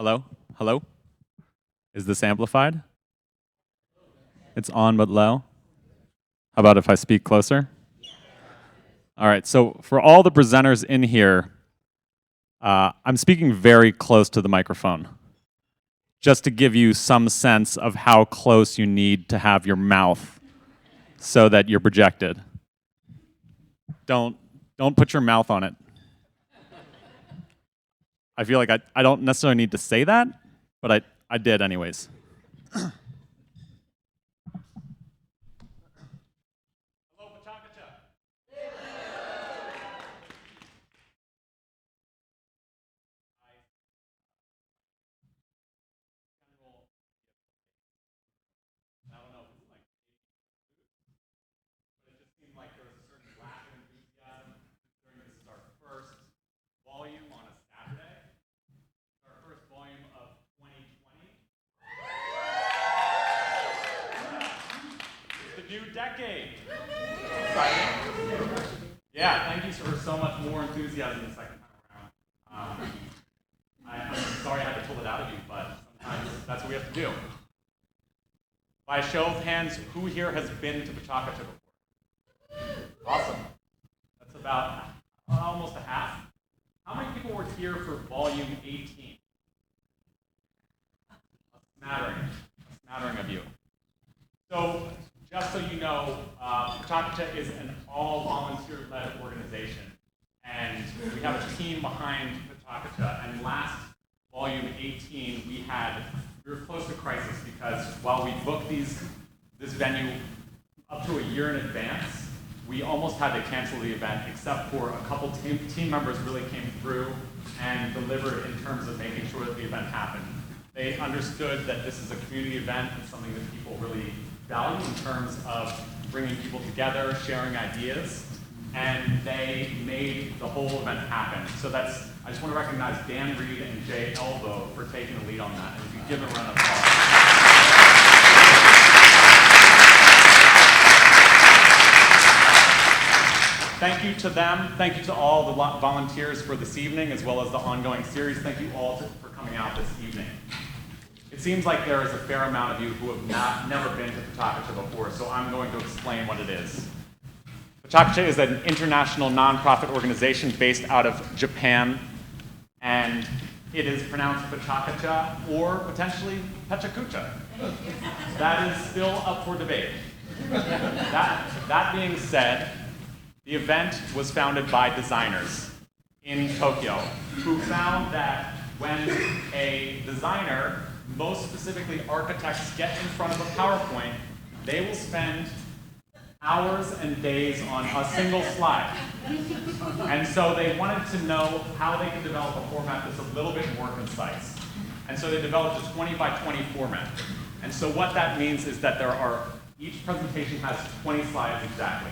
Hello? Hello? Is this amplified? It's on but low. How about if I speak closer? All right, so for all the presenters in here, I'm speaking very close to the microphone, just to give you some sense of how close you need to have your mouth so that you're projected. Don't put your mouth on it. I feel like I don't necessarily need to say that, but I did anyways. Hello, Pechakucha. I don't know if it's like, but it just seemed like there was a certain lack of enthusiasm during this is our first volume on a Saturday. It's our first volume of 2020. It's the new decade. Yeah, thank you for so much more enthusiasm the second time around. I'm sorry I had to pull it out of you, but sometimes that's what we have to do. By a show of hands, who here has been to Pechakucha before? Awesome. That's about almost a half. How many people were here for volume 18? A smattering of you. So, just so you know, Pechakucha is an all-volunteer-led organization, and we have a team behind Pechakucha. And last volume 18, we were close to crisis because while we booked this venue up to a year in advance, we almost had to cancel the event, except for a couple team members really came through and delivered in terms of making sure that the event happened. They understood that this is a community event. It's something that people really value in terms of bringing people together, sharing ideas, and they made the whole event happen. So I just want to recognize Dan Reed and Jay Elbow for taking the lead on that. And if you give them a round of applause. Thank you to them. Thank you to all the volunteers for this evening, as well as the ongoing series. Thank you all for coming out this evening. It seems like there is a fair amount of you who have never been to Pechakucha before, so I'm going to explain what it is. Pechakucha is an international nonprofit organization based out of Japan, and it is pronounced Pechakucha or potentially Pechakucha. That is still up for debate. That being said, the event was founded by designers in Tokyo who found that when a designer, most specifically architects, get in front of a PowerPoint, they will spend hours and days on a single slide. And so they wanted to know how they could develop a format that's a little bit more concise. And so they developed a 20 by 20 format. And so what that means is that each presentation has 20 slides exactly.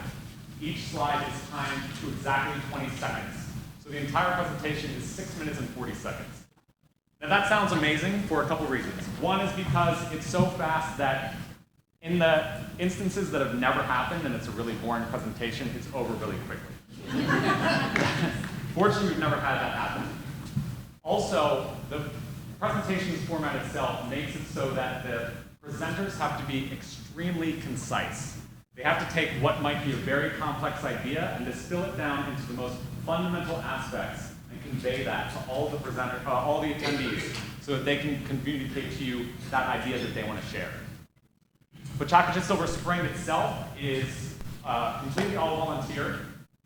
Each slide is timed to exactly 20 seconds. So the entire presentation is 6 minutes and 40 seconds. Now that sounds amazing for a couple reasons. One is because it's so fast that in the instances that have never happened and it's a really boring presentation, it's over really quickly. Fortunately, we've never had that happen. Also, the presentation format itself makes it so that the presenters have to be extremely concise. They have to take what might be a very complex idea and distill it down into the most fundamental aspects and convey that to all the all the attendees, so that they can communicate to you that idea that they want to share. Pechakucha Silver Spring itself is completely all volunteer.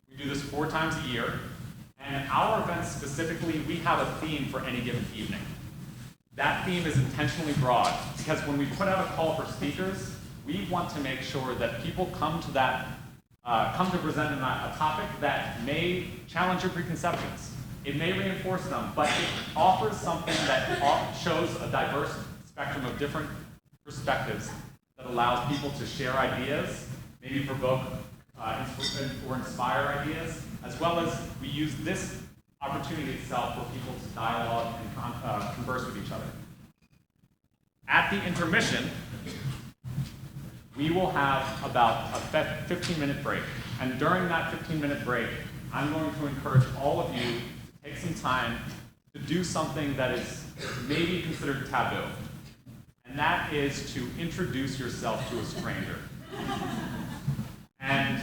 We do this 4 times a year, and our events specifically, we have a theme for any given evening. That theme is intentionally broad because when we put out a call for speakers, we want to make sure that people come to present a topic that may challenge your preconceptions. It may reinforce them, but it offers something that shows a diverse spectrum of different perspectives that allows people to share ideas, maybe provoke or inspire ideas, as well as we use this opportunity itself for people to dialogue and converse with each other. At the intermission, we will have about a 15-minute break. And during that 15-minute break, I'm going to encourage all of you to take some time to do something that is may be considered taboo. And that is to introduce yourself to a stranger. And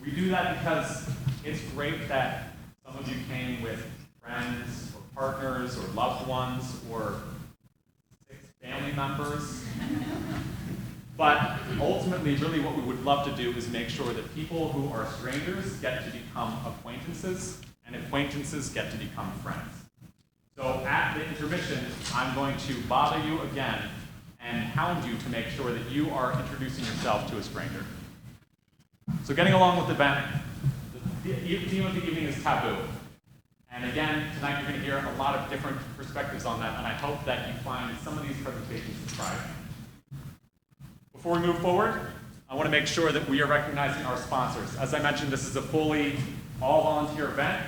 we do that because it's great that some of you came with friends or partners or loved ones or 6 family members. But ultimately, really what we would love to do is make sure that people who are strangers get to become acquaintances, and acquaintances get to become friends. So at the intermission, I'm going to bother you again and hound you to make sure that you are introducing yourself to a stranger. So getting along with the event, the theme of the evening is taboo. And again, tonight you're going to hear a lot of different perspectives on that, and I hope that you find some of these presentations surprising. Before we move forward, I want to make sure that we are recognizing our sponsors. As I mentioned, this is a fully all-volunteer event,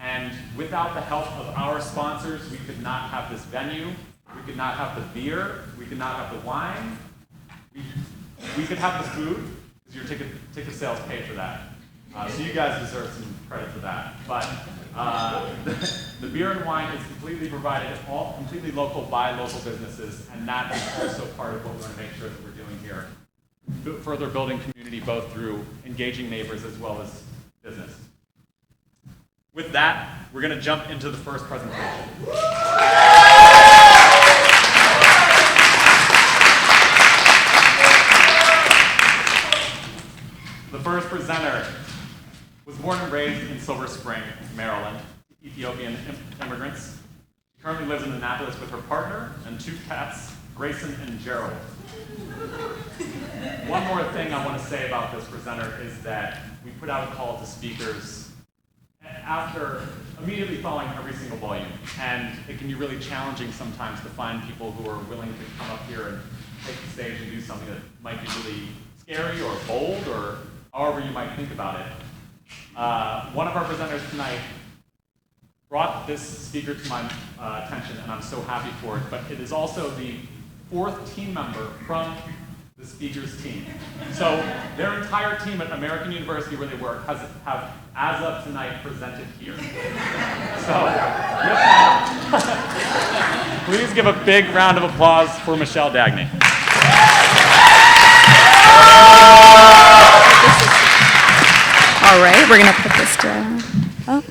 and without the help of our sponsors, we could not have this venue, we could not have the beer, we could not have the wine, we could have the food, because your ticket sales pay for that. So you guys deserve some credit for that. But the beer and wine is completely provided, all completely local by local businesses, and that is also part of what we want to make sure that we're doing here. Further building community both through engaging neighbors as well as business. With that, we're going to jump into the first presentation. The first presenter was born and raised in Silver Spring, Maryland, Ethiopian immigrants. She currently lives in Annapolis with her partner and 2 cats, Grayson and Gerald. One more thing I want to say about this presenter is that we put out a call to speakers after immediately following every single volume, and it can be really challenging sometimes to find people who are willing to come up here and take the stage and do something that might be really scary or bold or however you might think about it. One of our presenters tonight brought this speaker to my attention, and I'm so happy for it, but it is also the 4th team member from the speaker's team. So their entire team at American University where they work have, as of tonight, presented here. So with that, please give a big round of applause for Michelle Dagney. All right, we're gonna put this down. Oh,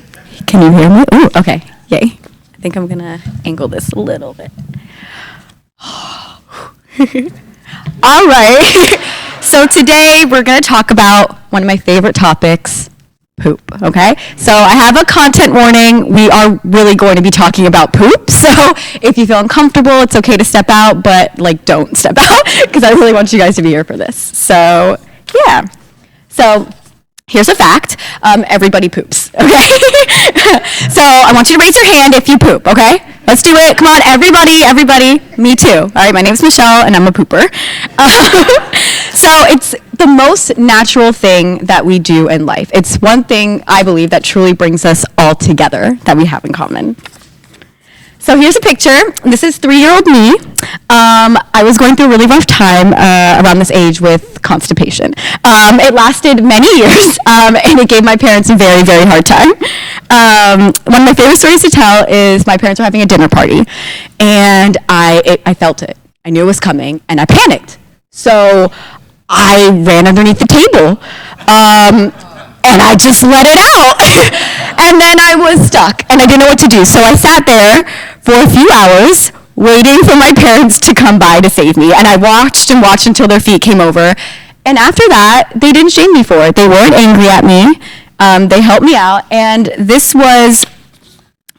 can you hear me? Ooh, okay, yay. I think I'm gonna angle this a little bit. All right, so today we're gonna talk about one of my favorite topics, poop, okay? So I have a content warning. We are really going to be talking about poop, so if you feel uncomfortable, it's okay to step out, but don't step out, because I really want you guys to be here for this. So, yeah. So, here's a fact, everybody poops, okay? So I want you to raise your hand if you poop, okay? Let's do it, come on, everybody, me too. All right, my name's Michelle, and I'm a pooper. So it's the most natural thing that we do in life. It's one thing, I believe, that truly brings us all together, that we have in common. So here's a picture. This is 3-year-old me. I was going through a really rough time around this age with constipation. It lasted many years, and it gave my parents a very, very hard time. One of my favorite stories to tell is my parents were having a dinner party, and I felt it. I knew it was coming, and I panicked. So I ran underneath the table, and I just let it out. And then I was stuck, and I didn't know what to do. So I sat there for a few hours, waiting for my parents to come by to save me. And I watched and watched until their feet came over. And after that, they didn't shame me for it. They weren't angry at me. They helped me out. And this was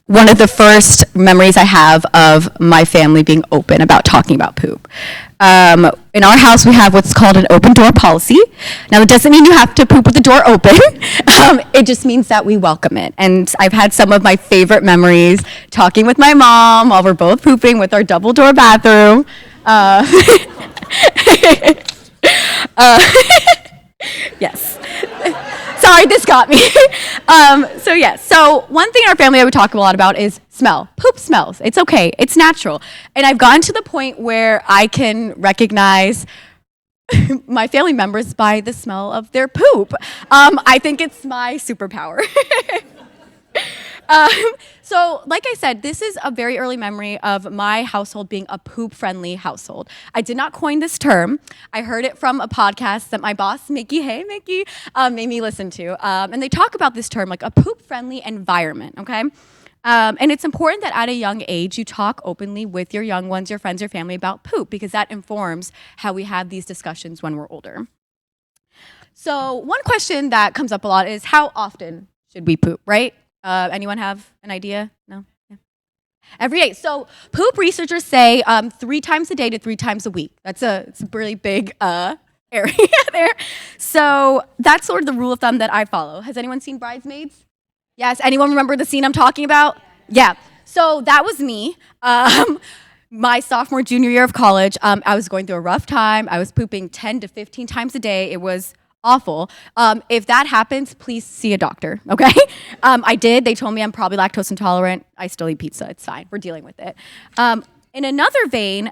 one of the first memories I have of my family being open about talking about poop. In our house, we have what's called an open door policy. Now, it doesn't mean you have to poop with the door open. It just means that we welcome it. And I've had some of my favorite memories talking with my mom while we're both pooping with our double door bathroom. Yes. Sorry, this got me. So one thing in our family I would talk a lot about is smell. Poop smells. It's okay. It's natural. And I've gotten to the point where I can recognize my family members by the smell of their poop. I think it's my superpower. Um, so, like I said, this is a very early memory of my household being a poop-friendly household. I did not coin this term. I heard it from a podcast that my boss, Mickey, hey Mickey, made me listen to, and they talk about this term like a poop-friendly environment. Okay. And it's important that at a young age you talk openly with your young ones, your friends, your family about poop because that informs how we have these discussions when we're older. So one question that comes up a lot is how often should we poop, right? Anyone have an idea? No? Yeah. Every day. So poop researchers say 3 times a day to 3 times a week. It's a really big area there. So that's sort of the rule of thumb that I follow. Has anyone seen Bridesmaids? Yes. Anyone remember the scene I'm talking about? Yeah. So that was me. My sophomore, junior year of college, I was going through a rough time. I was pooping 10 to 15 times a day. It was awful. If that happens, please see a doctor, okay? I did. They told me I'm probably lactose intolerant. I still eat pizza. It's fine. We're dealing with it. In another vein,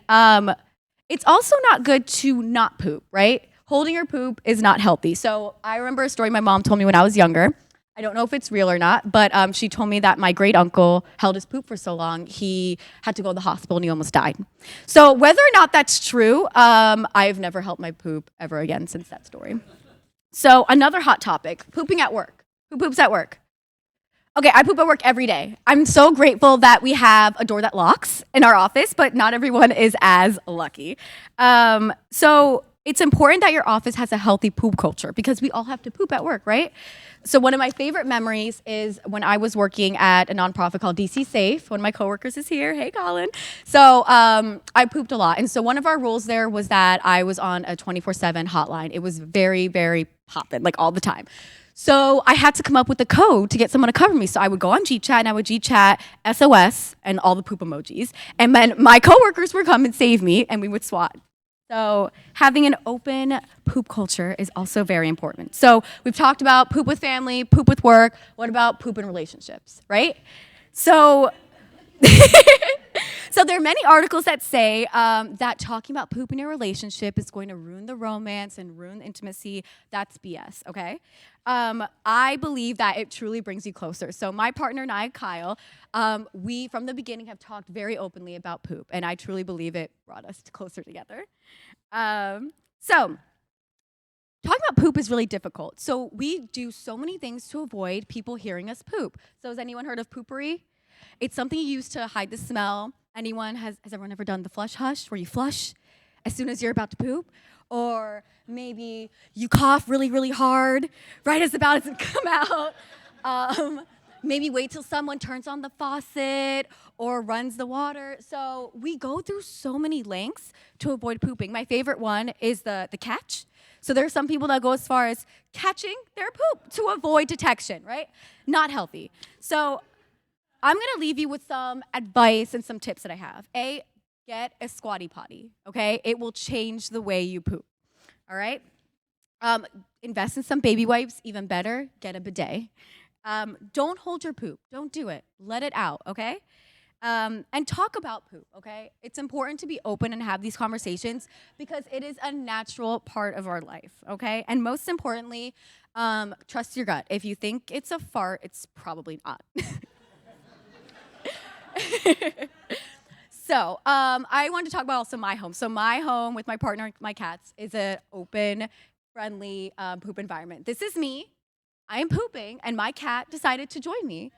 it's also not good to not poop, right? Holding your poop is not healthy. So I remember a story my mom told me when I was younger. I don't know if it's real or not, but she told me that my great uncle held his poop for so long, he had to go to the hospital and he almost died. So whether or not that's true, I've never held my poop ever again since that story. So another hot topic, pooping at work. Who poops at work? Okay, I poop at work every day. I'm so grateful that we have a door that locks in our office, but not everyone is as lucky. So it's important that your office has a healthy poop culture because we all have to poop at work, right? So one of my favorite memories is when I was working at a nonprofit called DC Safe. One of my coworkers is here. Hey, Colin. So I pooped a lot. And so one of our rules there was that I was on a 24/7 hotline. It was very, very poppin', like all the time. So I had to come up with a code to get someone to cover me. So I would go on GChat and I would GChat SOS and all the poop emojis. And then my coworkers would come and save me and we would SWAT. So having an open poop culture is also very important. So we've talked about poop with family, poop with work. What about poop in relationships, right? So so there are many articles that say that talking about poop in your relationship is going to ruin the romance and ruin the intimacy. That's BS, okay? I believe that it truly brings you closer. So my partner and I, Kyle, we from the beginning have talked very openly about poop, and I truly believe it brought us closer together. So talking about poop is really difficult. So we do so many things to avoid people hearing us poop. So has anyone heard of poopery? It's something you use to hide the smell. Has everyone ever done the flush hush where you flush as soon as you're about to poop? Or maybe you cough really, really hard right as about as it come out. Maybe wait till someone turns on the faucet or runs the water. So we go through so many lengths to avoid pooping. My favorite one is the catch. So there are some people that go as far as catching their poop to avoid detection, right? Not healthy. So I'm gonna leave you with some advice and some tips that I have. A, get a squatty potty, okay? It will change the way you poop, all right? Invest in some baby wipes, even better, get a bidet. Don't hold your poop, don't do it. Let it out, okay? And talk about poop, okay? It's important to be open and have these conversations because it is a natural part of our life, okay? And most importantly, trust your gut. If you think it's a fart, it's probably not. So I wanted to talk about also my home. So my home with my partner, my cats, is an open, friendly poop environment. This is me. I am pooping, and my cat decided to join me.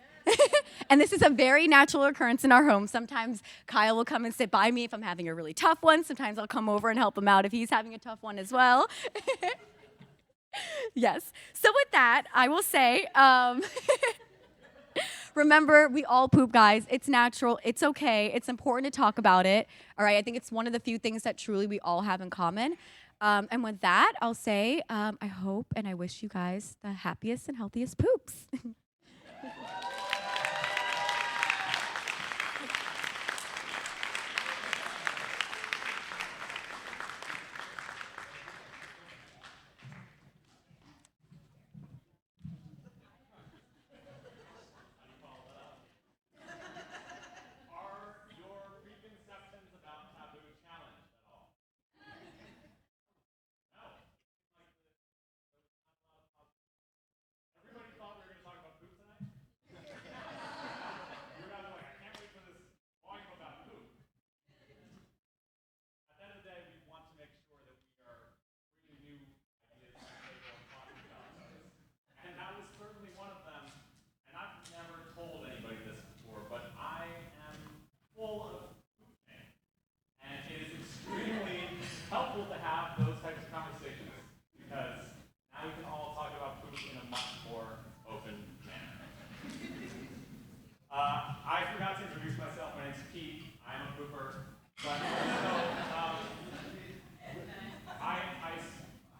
And this is a very natural occurrence in our home. Sometimes Kyle will come and sit by me if I'm having a really tough one. Sometimes I'll come over and help him out if he's having a tough one as well. Yes. So with that, I will say, remember, we all poop, guys. It's natural. It's okay. It's important to talk about it. All right. I think it's one of the few things that truly we all have in common. And with that, I'll say I hope and I wish you guys the happiest and healthiest poops. Are your preconceptions about taboo challenged at all? No. Everybody thought we were going to talk about have those types of conversations because now we can all talk about poop in a much more open manner. I forgot to introduce myself. My name's Pete. I'm a pooper. But also, I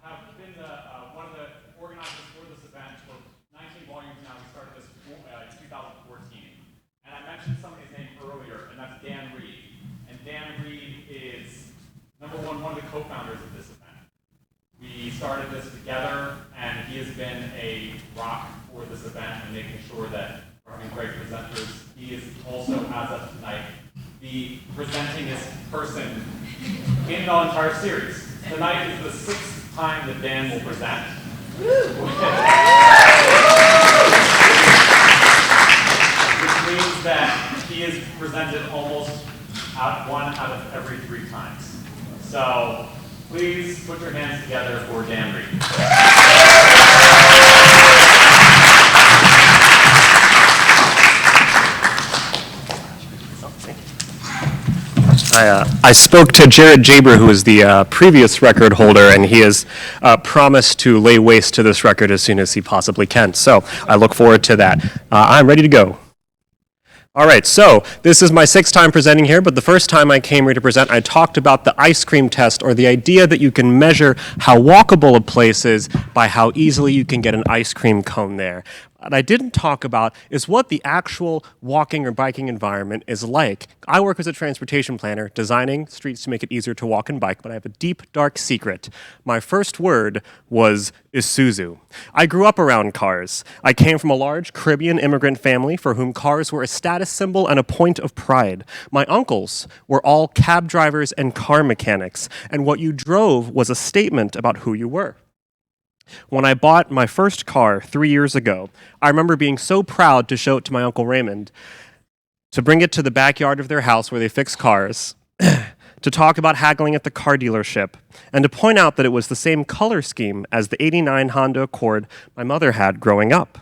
have been one of the organizers for this event for 19 volumes now. We started this in 2014. And I mentioned somebody's name earlier, and that's Dan Reed. And Dan Reed is, number one of the co-founders of this event. We started this together, and he has been a rock for this event and making sure that we're having great presenters. He is also, as of tonight, the presentingest person in the entire series. Tonight is the 6th time that Dan will present. Which means that he is presented almost one out of every 3 times. So please put your hands together for Dan Reed. I spoke to Jared Jaber, who is the previous record holder, and he has promised to lay waste to this record as soon as he possibly can. So I look forward to that. I'm ready to go. All right, so this is my 6th time presenting here, but the first time I came here to present, I talked about the ice cream test, or the idea that you can measure how walkable a place is by how easily you can get an ice cream cone there. What I didn't talk about is what the actual walking or biking environment is like. I work as a transportation planner, designing streets to make it easier to walk and bike, but I have a deep, dark secret. My first word was Isuzu. I grew up around cars. I came from a large Caribbean immigrant family for whom cars were a status symbol and a point of pride. My uncles were all cab drivers and car mechanics, and what you drove was a statement about who you were. When I bought my first car 3 years ago, I remember being so proud to show it to my Uncle Raymond, to bring it to the backyard of their house where they fix cars, to talk about haggling at the car dealership, and to point out that it was the same color scheme as the '89 Honda Accord my mother had growing up.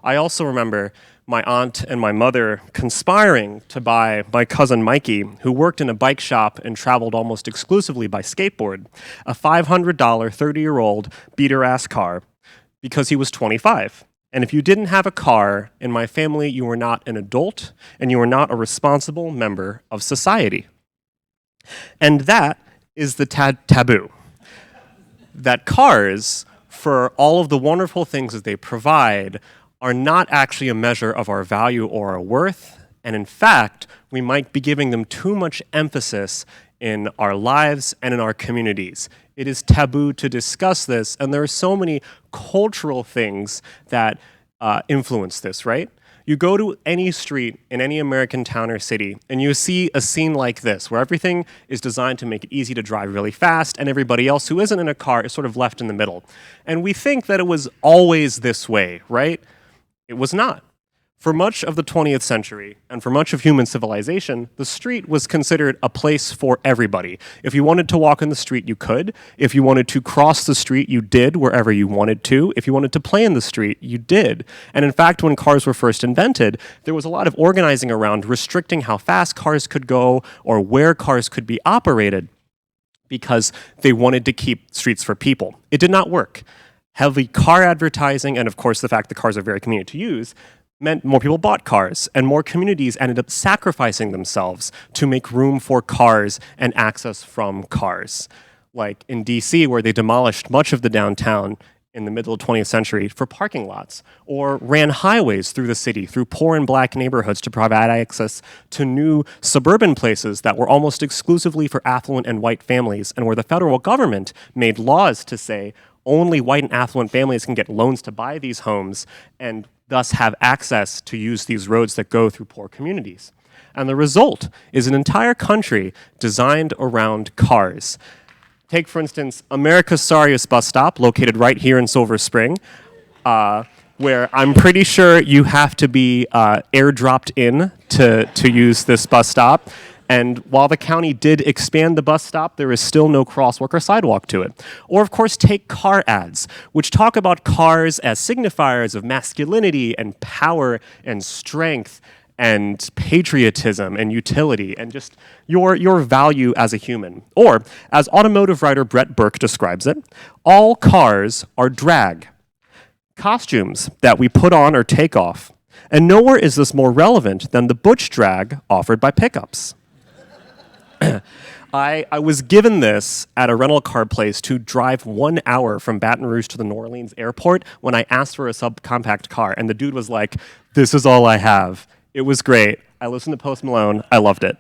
I also remember my aunt and my mother conspiring to buy my cousin Mikey, who worked in a bike shop and traveled almost exclusively by skateboard, a $500 30-year-old beater-ass car because he was 25. And if you didn't have a car in my family, you were not an adult and you were not a responsible member of society. And that is the taboo. That cars, for all of the wonderful things that they provide, are not actually a measure of our value or our worth, and in fact, we might be giving them too much emphasis in our lives and in our communities. It is taboo to discuss this, and there are so many cultural things that influence this, right? You go to any street in any American town or city, and you see a scene like this, where everything is designed to make it easy to drive really fast, and everybody else who isn't in a car is sort of left in the middle. And we think that it was always this way, right? It was not. For much of the 20th century, and for much of human civilization, the street was considered a place for everybody. If you wanted to walk in the street, you could. If you wanted to cross the street, you did wherever you wanted to. If you wanted to play in the street, you did. And in fact, when cars were first invented, there was a lot of organizing around restricting how fast cars could go or where cars could be operated because they wanted to keep streets for people. It did not work. Heavy car advertising, and of course the fact that cars are very convenient to use, meant more people bought cars, and more communities ended up sacrificing themselves to make room for cars and access from cars. Like in DC, where they demolished much of the downtown in the middle of the 20th century for parking lots, or ran highways through the city, through poor and black neighborhoods to provide access to new suburban places that were almost exclusively for affluent and white families, and where the federal government made laws to say, only white and affluent families can get loans to buy these homes and thus have access to use these roads that go through poor communities. And the result is an entire country designed around cars. Take, for instance, America's Sorriest bus stop, located right here in Silver Spring, where I'm pretty sure you have to be airdropped in to use this bus stop. And while the county did expand the bus stop, there is still no crosswalk or sidewalk to it. Or, of course, take car ads, which talk about cars as signifiers of masculinity and power and strength and patriotism and utility and just your value as a human. Or, as automotive writer Brett Burke describes it, all cars are drag, costumes that we put on or take off. And nowhere is this more relevant than the butch drag offered by pickups. I was given this at a rental car place to drive 1 hour from Baton Rouge to the New Orleans airport when I asked for a subcompact car. And the dude was like, "This is all I have." It was great. I listened to Post Malone. I loved it.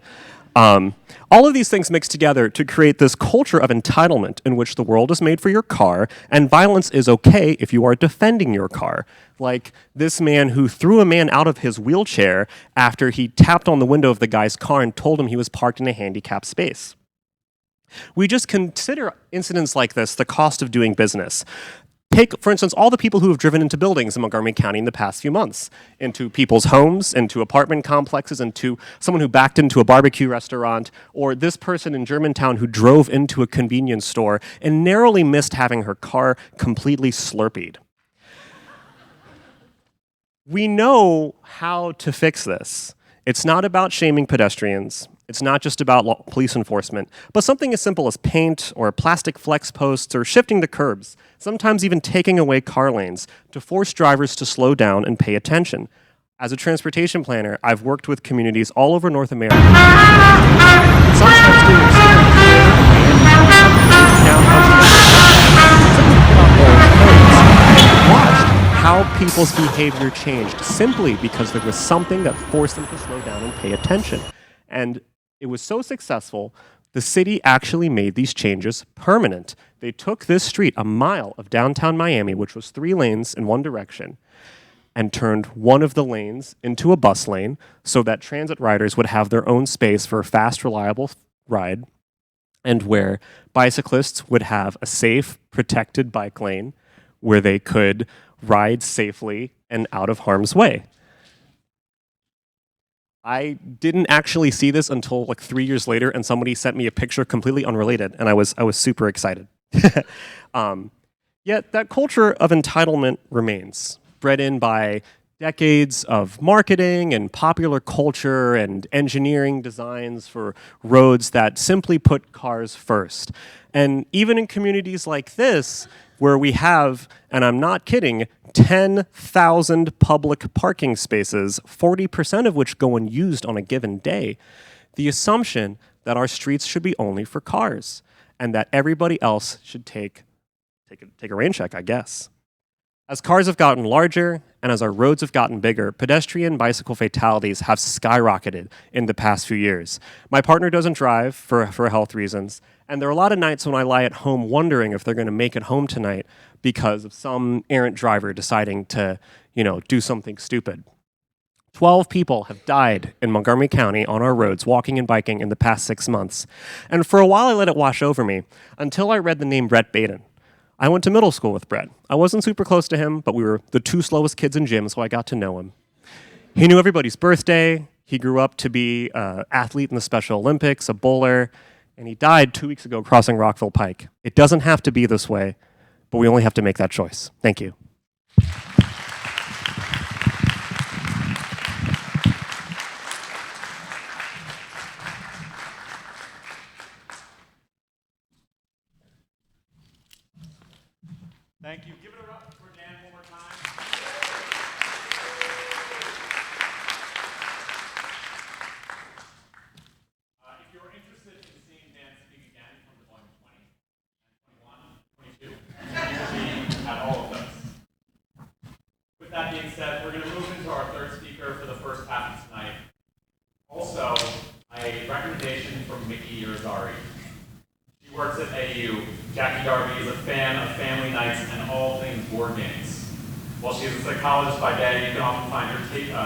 All of these things mixed together to create this culture of entitlement in which the world is made for your car and violence is okay if you are defending your car. Like this man who threw a man out of his wheelchair after he tapped on the window of the guy's car and told him he was parked in a handicapped space. We just consider incidents like this the cost of doing business. Take, for instance, all the people who have driven into buildings in Montgomery County in the past few months, into people's homes, into apartment complexes, into someone who backed into a barbecue restaurant, or this person in Germantown who drove into a convenience store and narrowly missed having her car completely slurpeed. We know how to fix this. It's not about shaming pedestrians. It's not just about police enforcement, but something as simple as paint or plastic flex posts or shifting the curbs, sometimes even taking away car lanes to force drivers to slow down and pay attention. As a transportation planner, I've worked with communities all over North America. Sometimes doing watched how people's behavior changed simply because there was something that forced them to slow down and pay attention. And it was so successful, the city actually made these changes permanent. They took this street, a mile of downtown Miami, which was 3 lanes in one direction, and turned one of the lanes into a bus lane so that transit riders would have their own space for a fast, reliable ride, and where bicyclists would have a safe, protected bike lane where they could ride safely and out of harm's way. I didn't actually see this until like 3 years later, and somebody sent me a picture completely unrelated, and I was super excited. Yet that culture of entitlement remains, bred in by decades of marketing and popular culture and engineering designs for roads that simply put cars first. And even in communities like this, where we have, and I'm not kidding, 10,000 public parking spaces, 40% of which go unused on a given day, the assumption that our streets should be only for cars and that everybody else should take a rain check, I guess. As cars have gotten larger and as our roads have gotten bigger, pedestrian bicycle fatalities have skyrocketed in the past few years. My partner doesn't drive for health reasons, and there are a lot of nights when I lie at home wondering if they're going to make it home tonight because of some errant driver deciding to, do something stupid. 12 people have died in Montgomery County on our roads, walking and biking in the past 6 months. And for a while I let it wash over me until I read the name Brett Baden. I went to middle school with Brett. I wasn't super close to him, but we were the 2 slowest kids in gym, so I got to know him. He knew everybody's birthday. He grew up to be an athlete in the Special Olympics, a bowler, and he died 2 weeks ago crossing Rockville Pike. It doesn't have to be this way, but we only have to make that choice. Thank you. Thank you. Give it up for Dan one more time. If you're interested in seeing Dan speak again, come to volume 20, 21, 22. You can see at all of those. With that being said, we're going to move into our third speaker for the first half of tonight. Also, a recommendation from Mickey Irizarry. She works at AU. Jackie Darby is a fan of family nights and all things board games. While she is a psychologist by day, you can often find her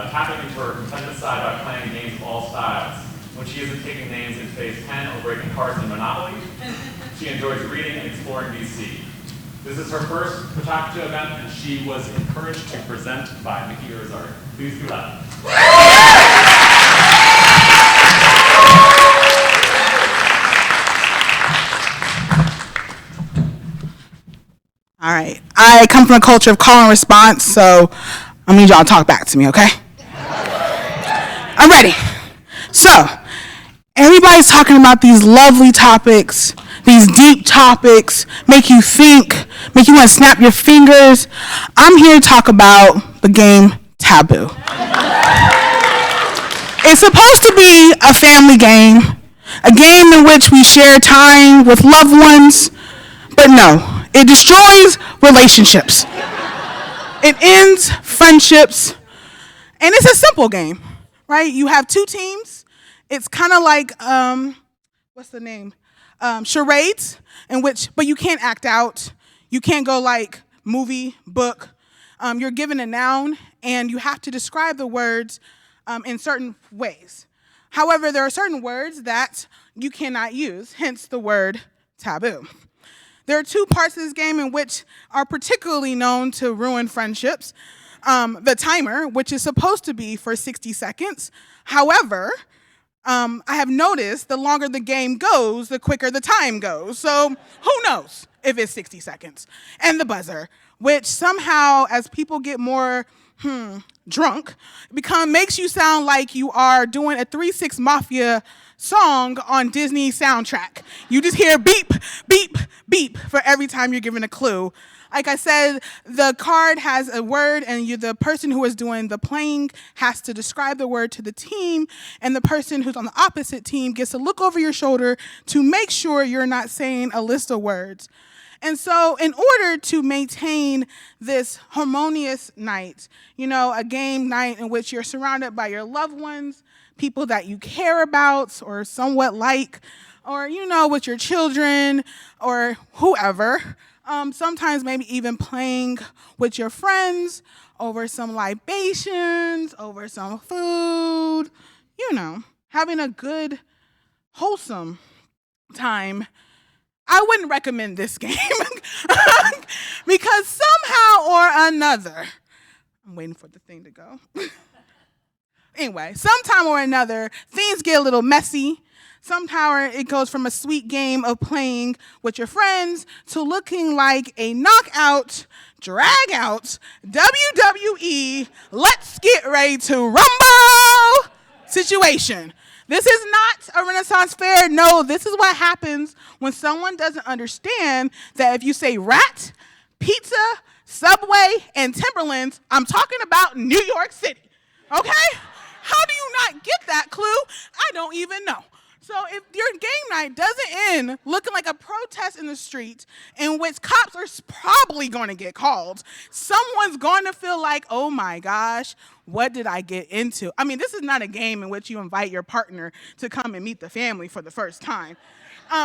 tapping into her competitive side by playing games of all styles. When she isn't taking names in Phase 10 or breaking cards in Monopoly, she enjoys reading and exploring DC. This is her first Pechakucha event, and she was encouraged to present by Mickey Irizarry. Please do that. All right. I come from a culture of call and response, so I need y'all to talk back to me, okay? I'm ready. So, everybody's talking about these lovely topics, these deep topics, make you think, make you want to snap your fingers. I'm here to talk about the game Taboo. It's supposed to be a family game, a game in which we share time with loved ones, but no, it destroys relationships. It ends friendships, and it's a simple game, right? You have two teams. It's kind of like, what's the name? Charades, but you can't act out. You can't go like movie, book. You're given a noun, and you have to describe the words in certain ways. However, there are certain words that you cannot use, hence the word taboo. There are two parts of this game in which are particularly known to ruin friendships. The timer, which is supposed to be for 60 seconds. However, I have noticed the longer the game goes, the quicker the time goes. So who knows if it's 60 seconds. And the buzzer, which somehow, as people get more drunk, makes you sound like you are doing a 3-6 Mafia song on Disney soundtrack. You just hear beep, beep, beep for every time you're given a clue. Like I said, the card has a word, and the person who is doing the playing has to describe the word to the team, and the person who's on the opposite team gets to look over your shoulder to make sure you're not saying a list of words. And so in order to maintain this harmonious night, a game night in which you're surrounded by your loved ones, people that you care about or somewhat like, or, with your children or whoever, sometimes maybe even playing with your friends over some libations, over some food, having a good, wholesome time. I wouldn't recommend this game because somehow or another, I'm waiting for the thing to go. Anyway, sometime or another, things get a little messy. Somehow it goes from a sweet game of playing with your friends to looking like a knockout, drag-out, WWE, let's get ready to rumble situation. This is not a Renaissance fair. No, this is what happens when someone doesn't understand that if you say rat, pizza, Subway, and Timberlands, I'm talking about New York City, okay? How do you not get that clue? I don't even know. So if your game night doesn't end looking like a protest in the street in which cops are probably going to get called, someone's going to feel like, oh my gosh, what did I get into? I mean, this is not a game in which you invite your partner to come and meet the family for the first time.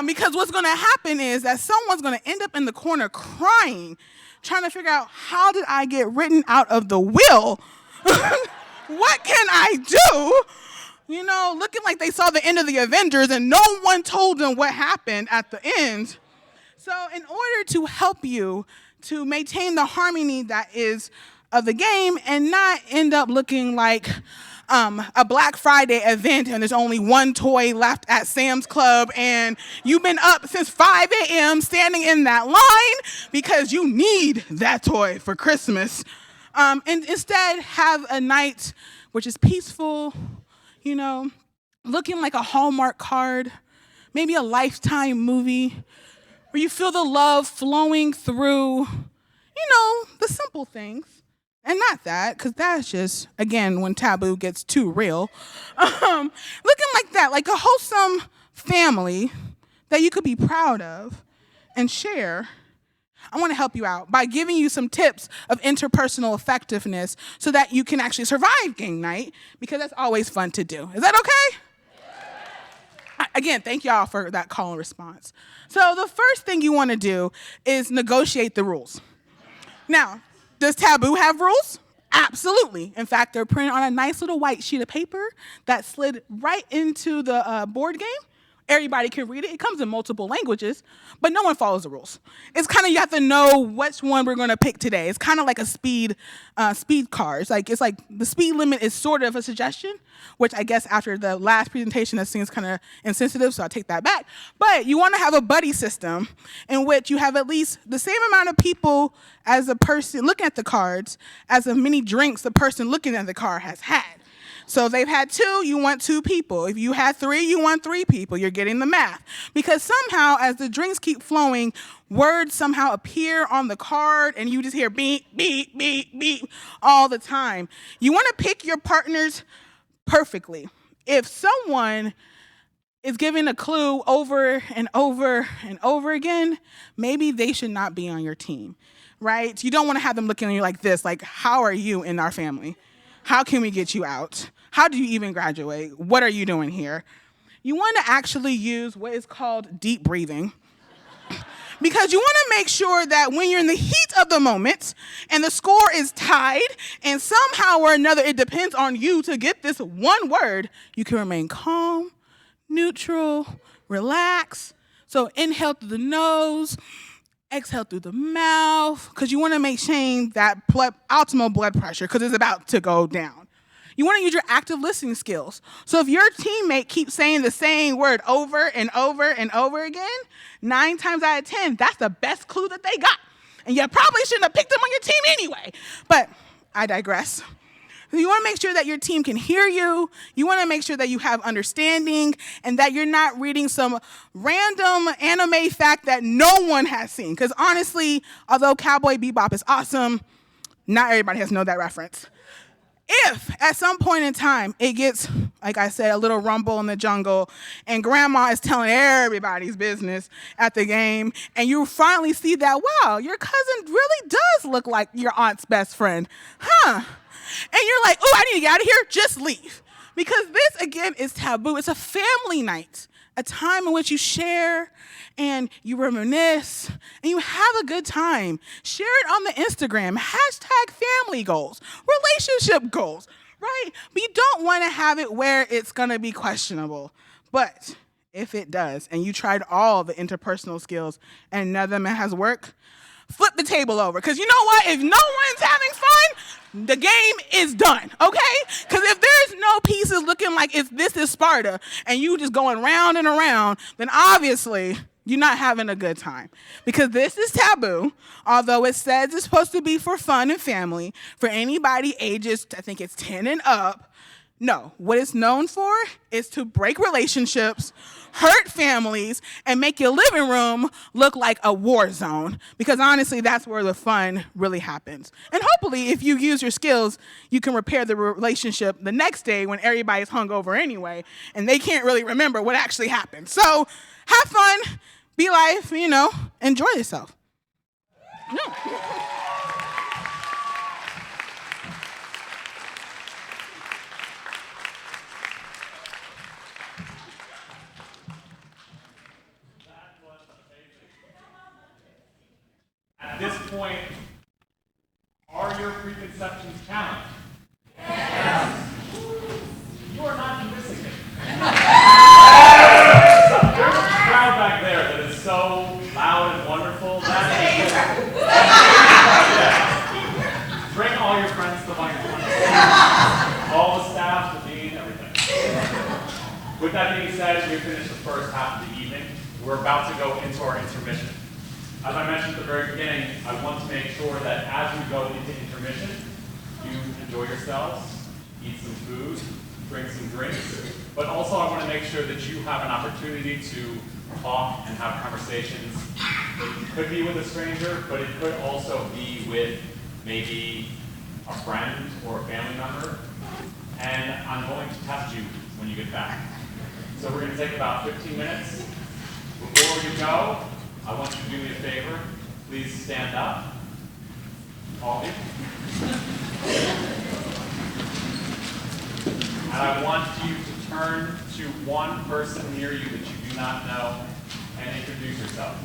Because what's going to happen is that someone's going to end up in the corner crying, trying to figure out, how did I get written out of the will? What can I do? Looking like they saw the end of the Avengers and no one told them what happened at the end. So in order to help you to maintain the harmony that is of the game and not end up looking like a Black Friday event and there's only one toy left at Sam's Club and you've been up since 5 a.m. standing in that line because you need that toy for Christmas. And instead have a night which is peaceful, looking like a Hallmark card, maybe a Lifetime movie, where you feel the love flowing through, the simple things. And not that, because that's just, again, when taboo gets too real. Looking like that, like a wholesome family that you could be proud of and share. I want to help you out by giving you some tips of interpersonal effectiveness so that you can actually survive game night, because that's always fun to do. Is that okay? Again, thank y'all for that call and response. So the first thing you want to do is negotiate the rules. Now, does Taboo have rules? Absolutely. In fact, they're printed on a nice little white sheet of paper that slid right into the board game. Everybody can read it. It comes in multiple languages, but no one follows the rules. It's kind of, you have to know which one we're going to pick today. It's kind of like a speed car. It's like the speed limit is sort of a suggestion, which I guess after the last presentation that seems kind of insensitive, so I'll take that back. But you want to have a buddy system in which you have at least the same amount of people as the person looking at the cards as the many drinks the person looking at the card has had. So if they've had 2, you want 2 people. If you had 3, you want 3 people. You're getting the math. Because somehow, as the drinks keep flowing, words somehow appear on the card, and you just hear beep, beep, beep, beep all the time. You want to pick your partners perfectly. If someone is giving a clue over and over and over again, maybe they should not be on your team, right? You don't want to have them looking at you like this, like, how are you in our family? How can we get you out? How do you even graduate? What are you doing here? You want to actually use what is called deep breathing. Because you want to make sure that when you're in the heat of the moment and the score is tied and somehow or another it depends on you to get this one word, you can remain calm, neutral, relax. So inhale through the nose, exhale through the mouth, because you want to maintain that optimal blood pressure because it's about to go down. You want to use your active listening skills. So if your teammate keeps saying the same word over and over and over again, 9 times out of 10, that's the best clue that they got. And you probably shouldn't have picked them on your team anyway. But I digress. You want to make sure that your team can hear you. You want to make sure that you have understanding and that you're not reading some random anime fact that no one has seen. Because honestly, although Cowboy Bebop is awesome, not everybody has known that reference. If at some point in time it gets, like I said, a little rumble in the jungle and grandma is telling everybody's business at the game and you finally see that, wow, your cousin really does look like your aunt's best friend, huh? And you're like, oh, I need to get out of here, just leave. Because this, again, is taboo. It's a family night, a time in which you share and you reminisce and you have a good time. Share it on the Instagram, #family goals, relationship goals, right? But you don't want to have it where it's going to be questionable. But if it does, and you tried all the interpersonal skills and none of them has worked, flip the table over. Because you know what? If no one's having fun, the game is done, okay? Because if there's no pieces looking like this is Sparta and you just going round and around, then obviously you're not having a good time. Because this is taboo, although it says it's supposed to be for fun and family, for anybody ages, I think it's 10 and up. No, what it's known for is to break relationships, hurt families, and make your living room look like a war zone. Because honestly, that's where the fun really happens. And hopefully, if you use your skills, you can repair the relationship the next day when everybody's hungover anyway, and they can't really remember what actually happened. So have fun, be life, enjoy yourself. At this point, are your preconceptions challenged? You are not convincing me. There's a crowd back there that is so loud and wonderful. Bring all your friends to the microphone. All the staff, the dean, everything. With that being said, we finished the first half of the evening. We're about to go into our intermission. As I mentioned at the very beginning, I want to make sure that as we go into intermission, you enjoy yourselves, eat some food, drink some drinks, but also I want to make sure that you have an opportunity to talk and have conversations. It could be with a stranger, but it could also be with maybe a friend or a family member. And I'm going to test you when you get back. So we're going to take about 15 minutes. Before we go, I want you to do me a favor. Please stand up. All of you. And I want you to turn to one person near you that you do not know and introduce yourself.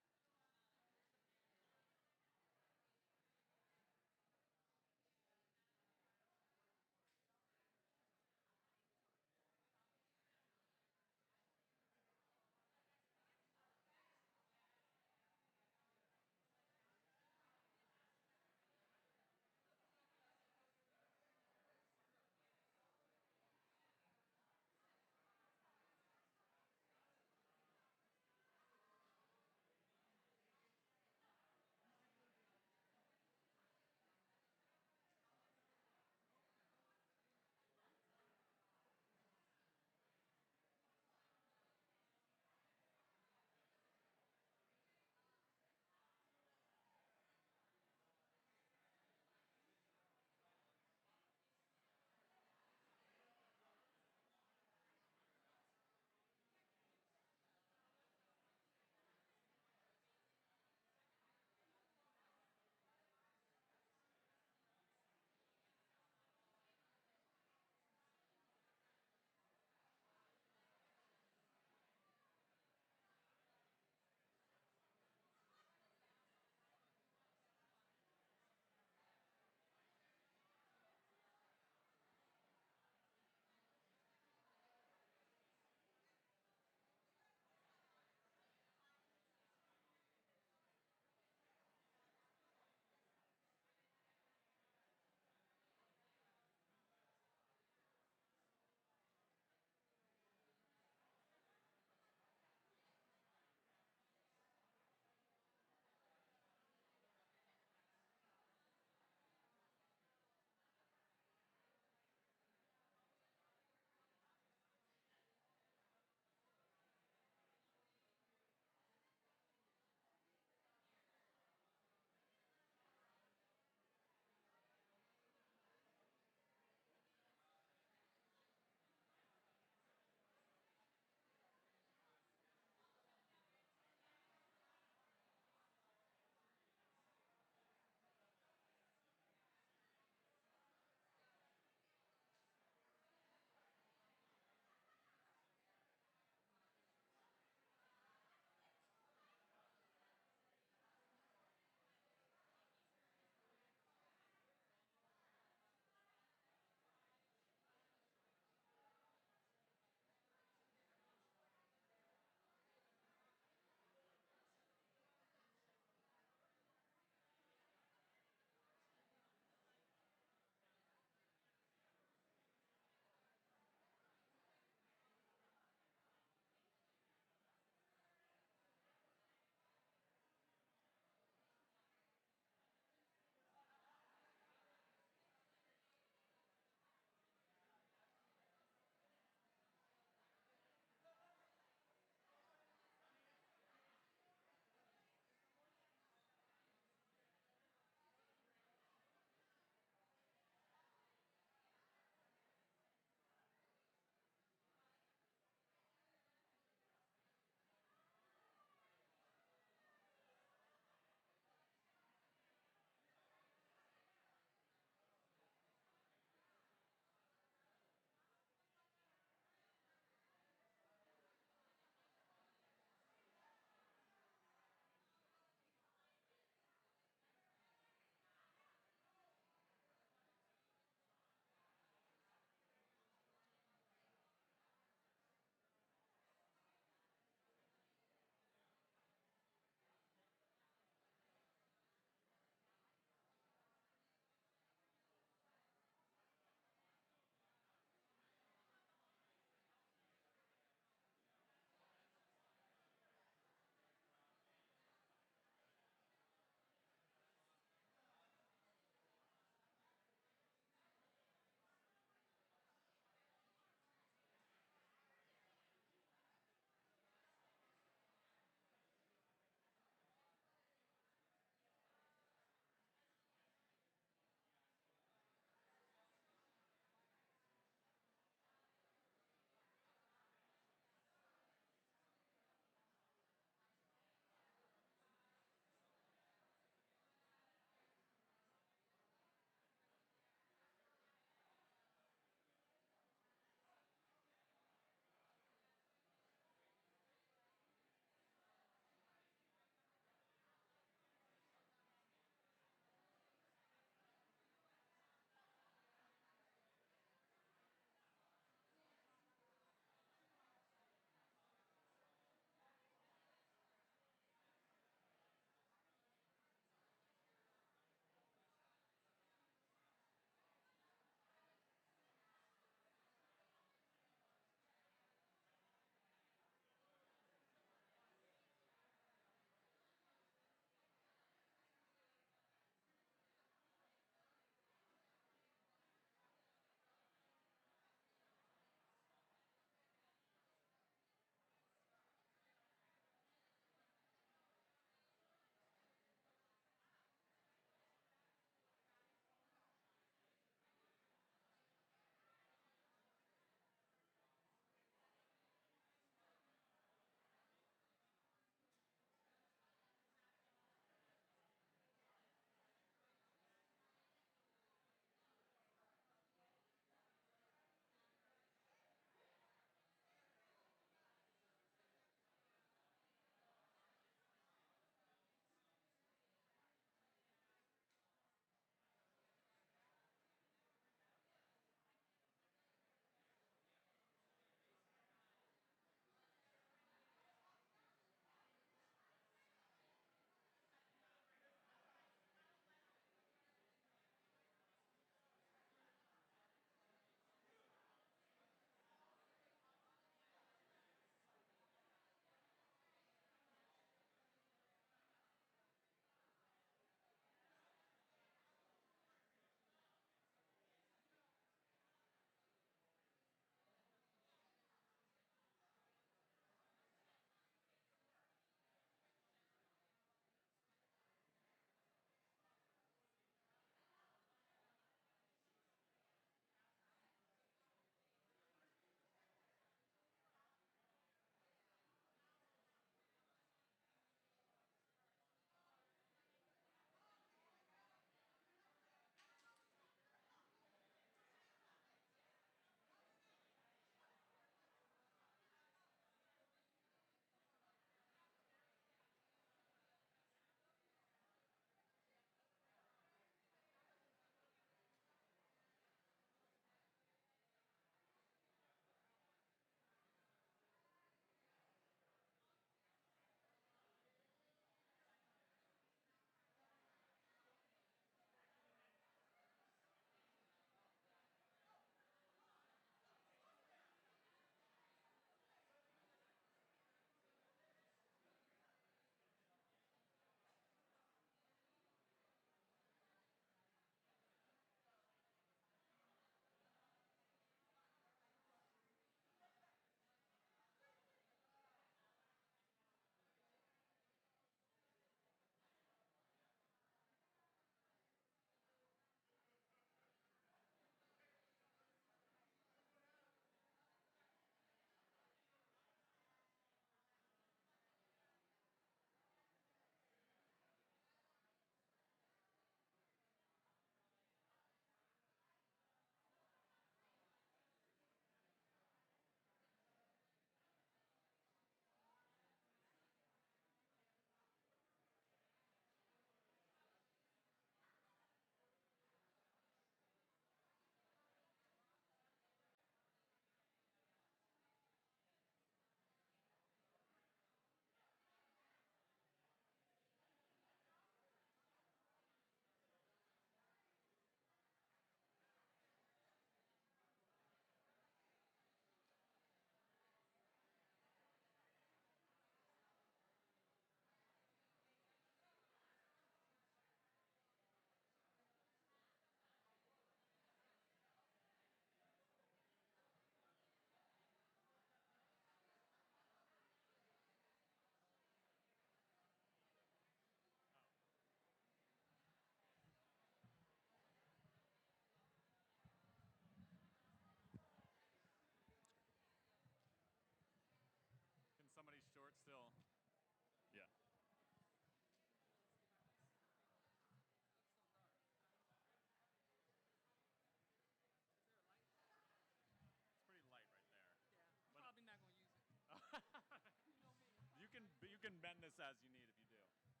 this as you need if you do.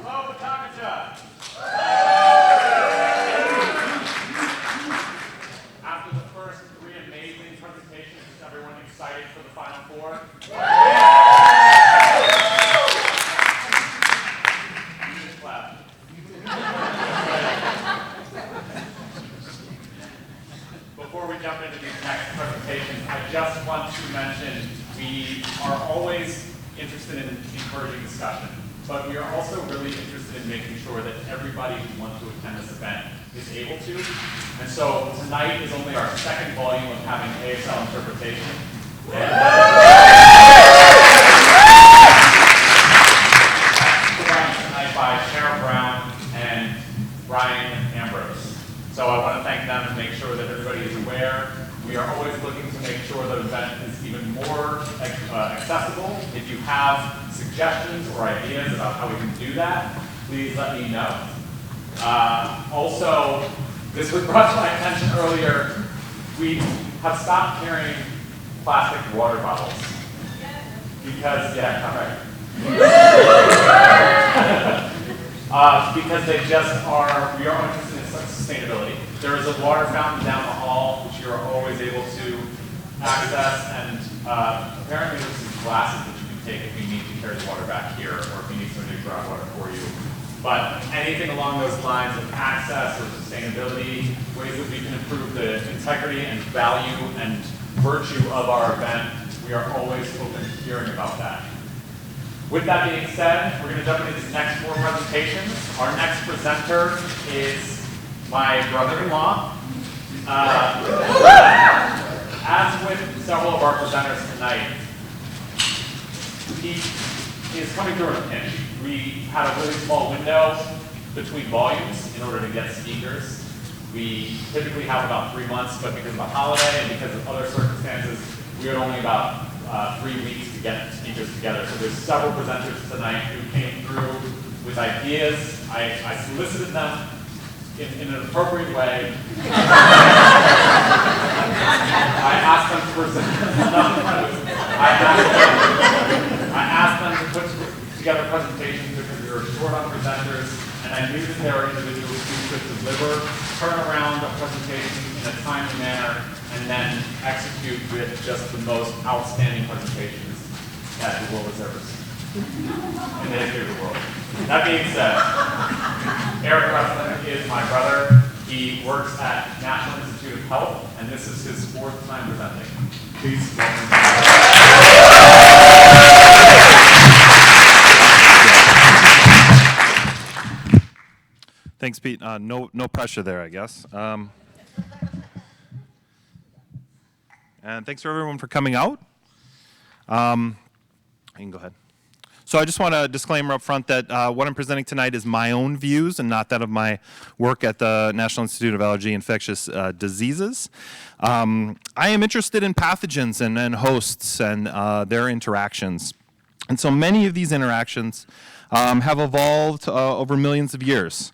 Hello, Pechakucha! After the first three amazing presentations, is everyone excited for the final four? You just clap. Before we jump into these next presentations, I just want to mention we are always interested in encouraging discussion, but we are also really interested in making sure that everybody who wants to attend this event is able to. And so tonight is only our second volume of having ASL interpretation. Tonight by Tara Brown and Brian Ambrose. So I want to thank them and make sure that everybody is aware. We are always looking to make sure the event is even more accessible. If you have suggestions or ideas about how we can do that, please let me know. Also, this was brought to my attention earlier. We have stopped carrying plastic water bottles. Because, because they just are, we are interested in sustainability. There is a water fountain down the hall, which you are always able to access, and apparently there's some glasses that you can take if you need to carry the water back here, or if you need somebody to grab water for you. But anything along those lines of access or sustainability, ways that we can improve the integrity and value and virtue of our event, we are always open to hearing about that. With that being said, we're going to jump into these next four presentations. Our next presenter is my brother-in-law. As with several of our presenters tonight, he is coming through in a pinch. We had a really small window between volumes in order to get speakers. We typically have about 3 months, but because of the holiday and because of other circumstances, we had only about 3 weeks to get speakers together. So there's several presenters tonight who came through with ideas. I solicited them, in an appropriate way. I asked them to put together presentations because we were short on presenters, and I knew that there were individuals who could deliver, turn around a presentation in a timely manner, and then execute with just the most outstanding presentations that the world has ever seen in the history of the world. That being said, Eric Russell is my brother. He works at National Institute of Health, and this is his 4th time presenting. Please welcome him. Thanks, Pete. No pressure there, I guess. And thanks for everyone for coming out. You can go ahead. So I just want a disclaimer up front that what I'm presenting tonight is my own views and not that of my work at the National Institute of Allergy and Infectious Diseases. I am interested in pathogens and hosts and their interactions. And so many of these interactions have evolved over millions of years.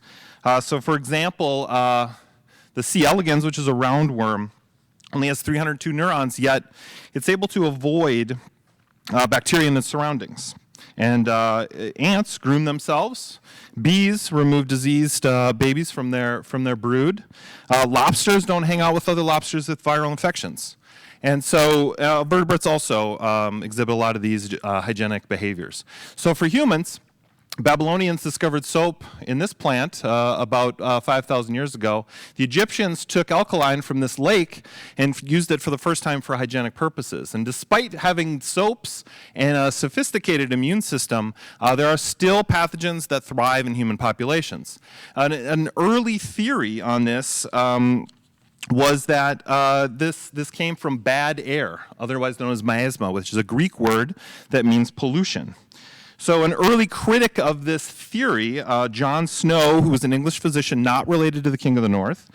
So for example, the C. elegans, which is a roundworm, only has 302 neurons, yet it's able to avoid bacteria in its surroundings. And ants groom themselves. Bees remove diseased babies from their brood. Lobsters don't hang out with other lobsters with viral infections. And so vertebrates also exhibit a lot of these hygienic behaviors. So for humans, Babylonians discovered soap in this plant about 5,000 years ago. The Egyptians took alkaline from this lake and used it for the first time for hygienic purposes. And despite having soaps and a sophisticated immune system, there are still pathogens that thrive in human populations. An early theory on this was that this came from bad air, otherwise known as miasma, which is a Greek word that means pollution. So an early critic of this theory, John Snow, who was an English physician not related to the King of the North,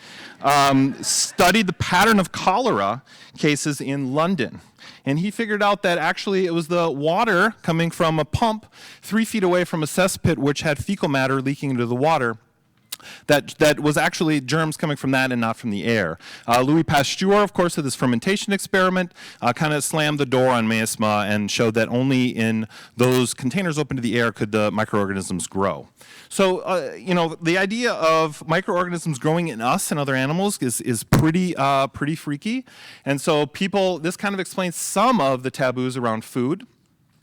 studied the pattern of cholera cases in London. And he figured out that actually it was the water coming from a pump 3 feet away from a cesspit which had fecal matter leaking into the water. That was actually germs coming from that and not from the air. Louis Pasteur, of course, did this fermentation experiment, kind of slammed the door on miasma and showed that only in those containers open to the air could the microorganisms grow. So, the idea of microorganisms growing in us and other animals is pretty freaky. And so this kind of explains some of the taboos around food.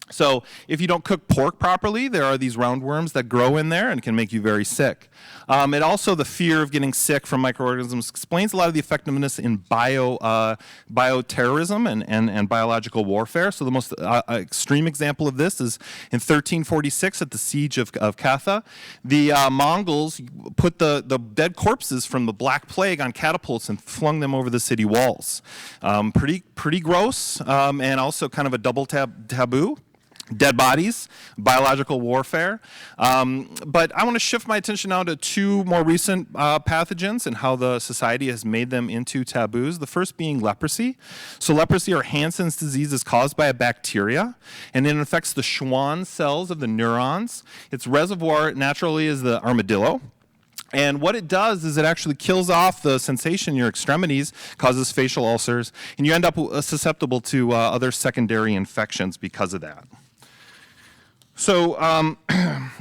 So if you don't cook pork properly, there are these roundworms that grow in there and can make you very sick. And also the fear of getting sick from microorganisms explains a lot of the effectiveness in bioterrorism and biological warfare. So the most extreme example of this is in 1346 at the siege of Catha. The Mongols put the dead corpses from the Black Plague on catapults and flung them over the city walls. Pretty gross, and also kind of a double taboo. Dead bodies, biological warfare. But I want to shift my attention now to 2 more recent pathogens and how the society has made them into taboos. The first being leprosy. So leprosy, or Hansen's disease, is caused by a bacteria, and it infects the Schwann cells of the neurons. Its reservoir naturally is the armadillo. And what it does is it actually kills off the sensation in your extremities, causes facial ulcers, and you end up susceptible to other secondary infections because of that. So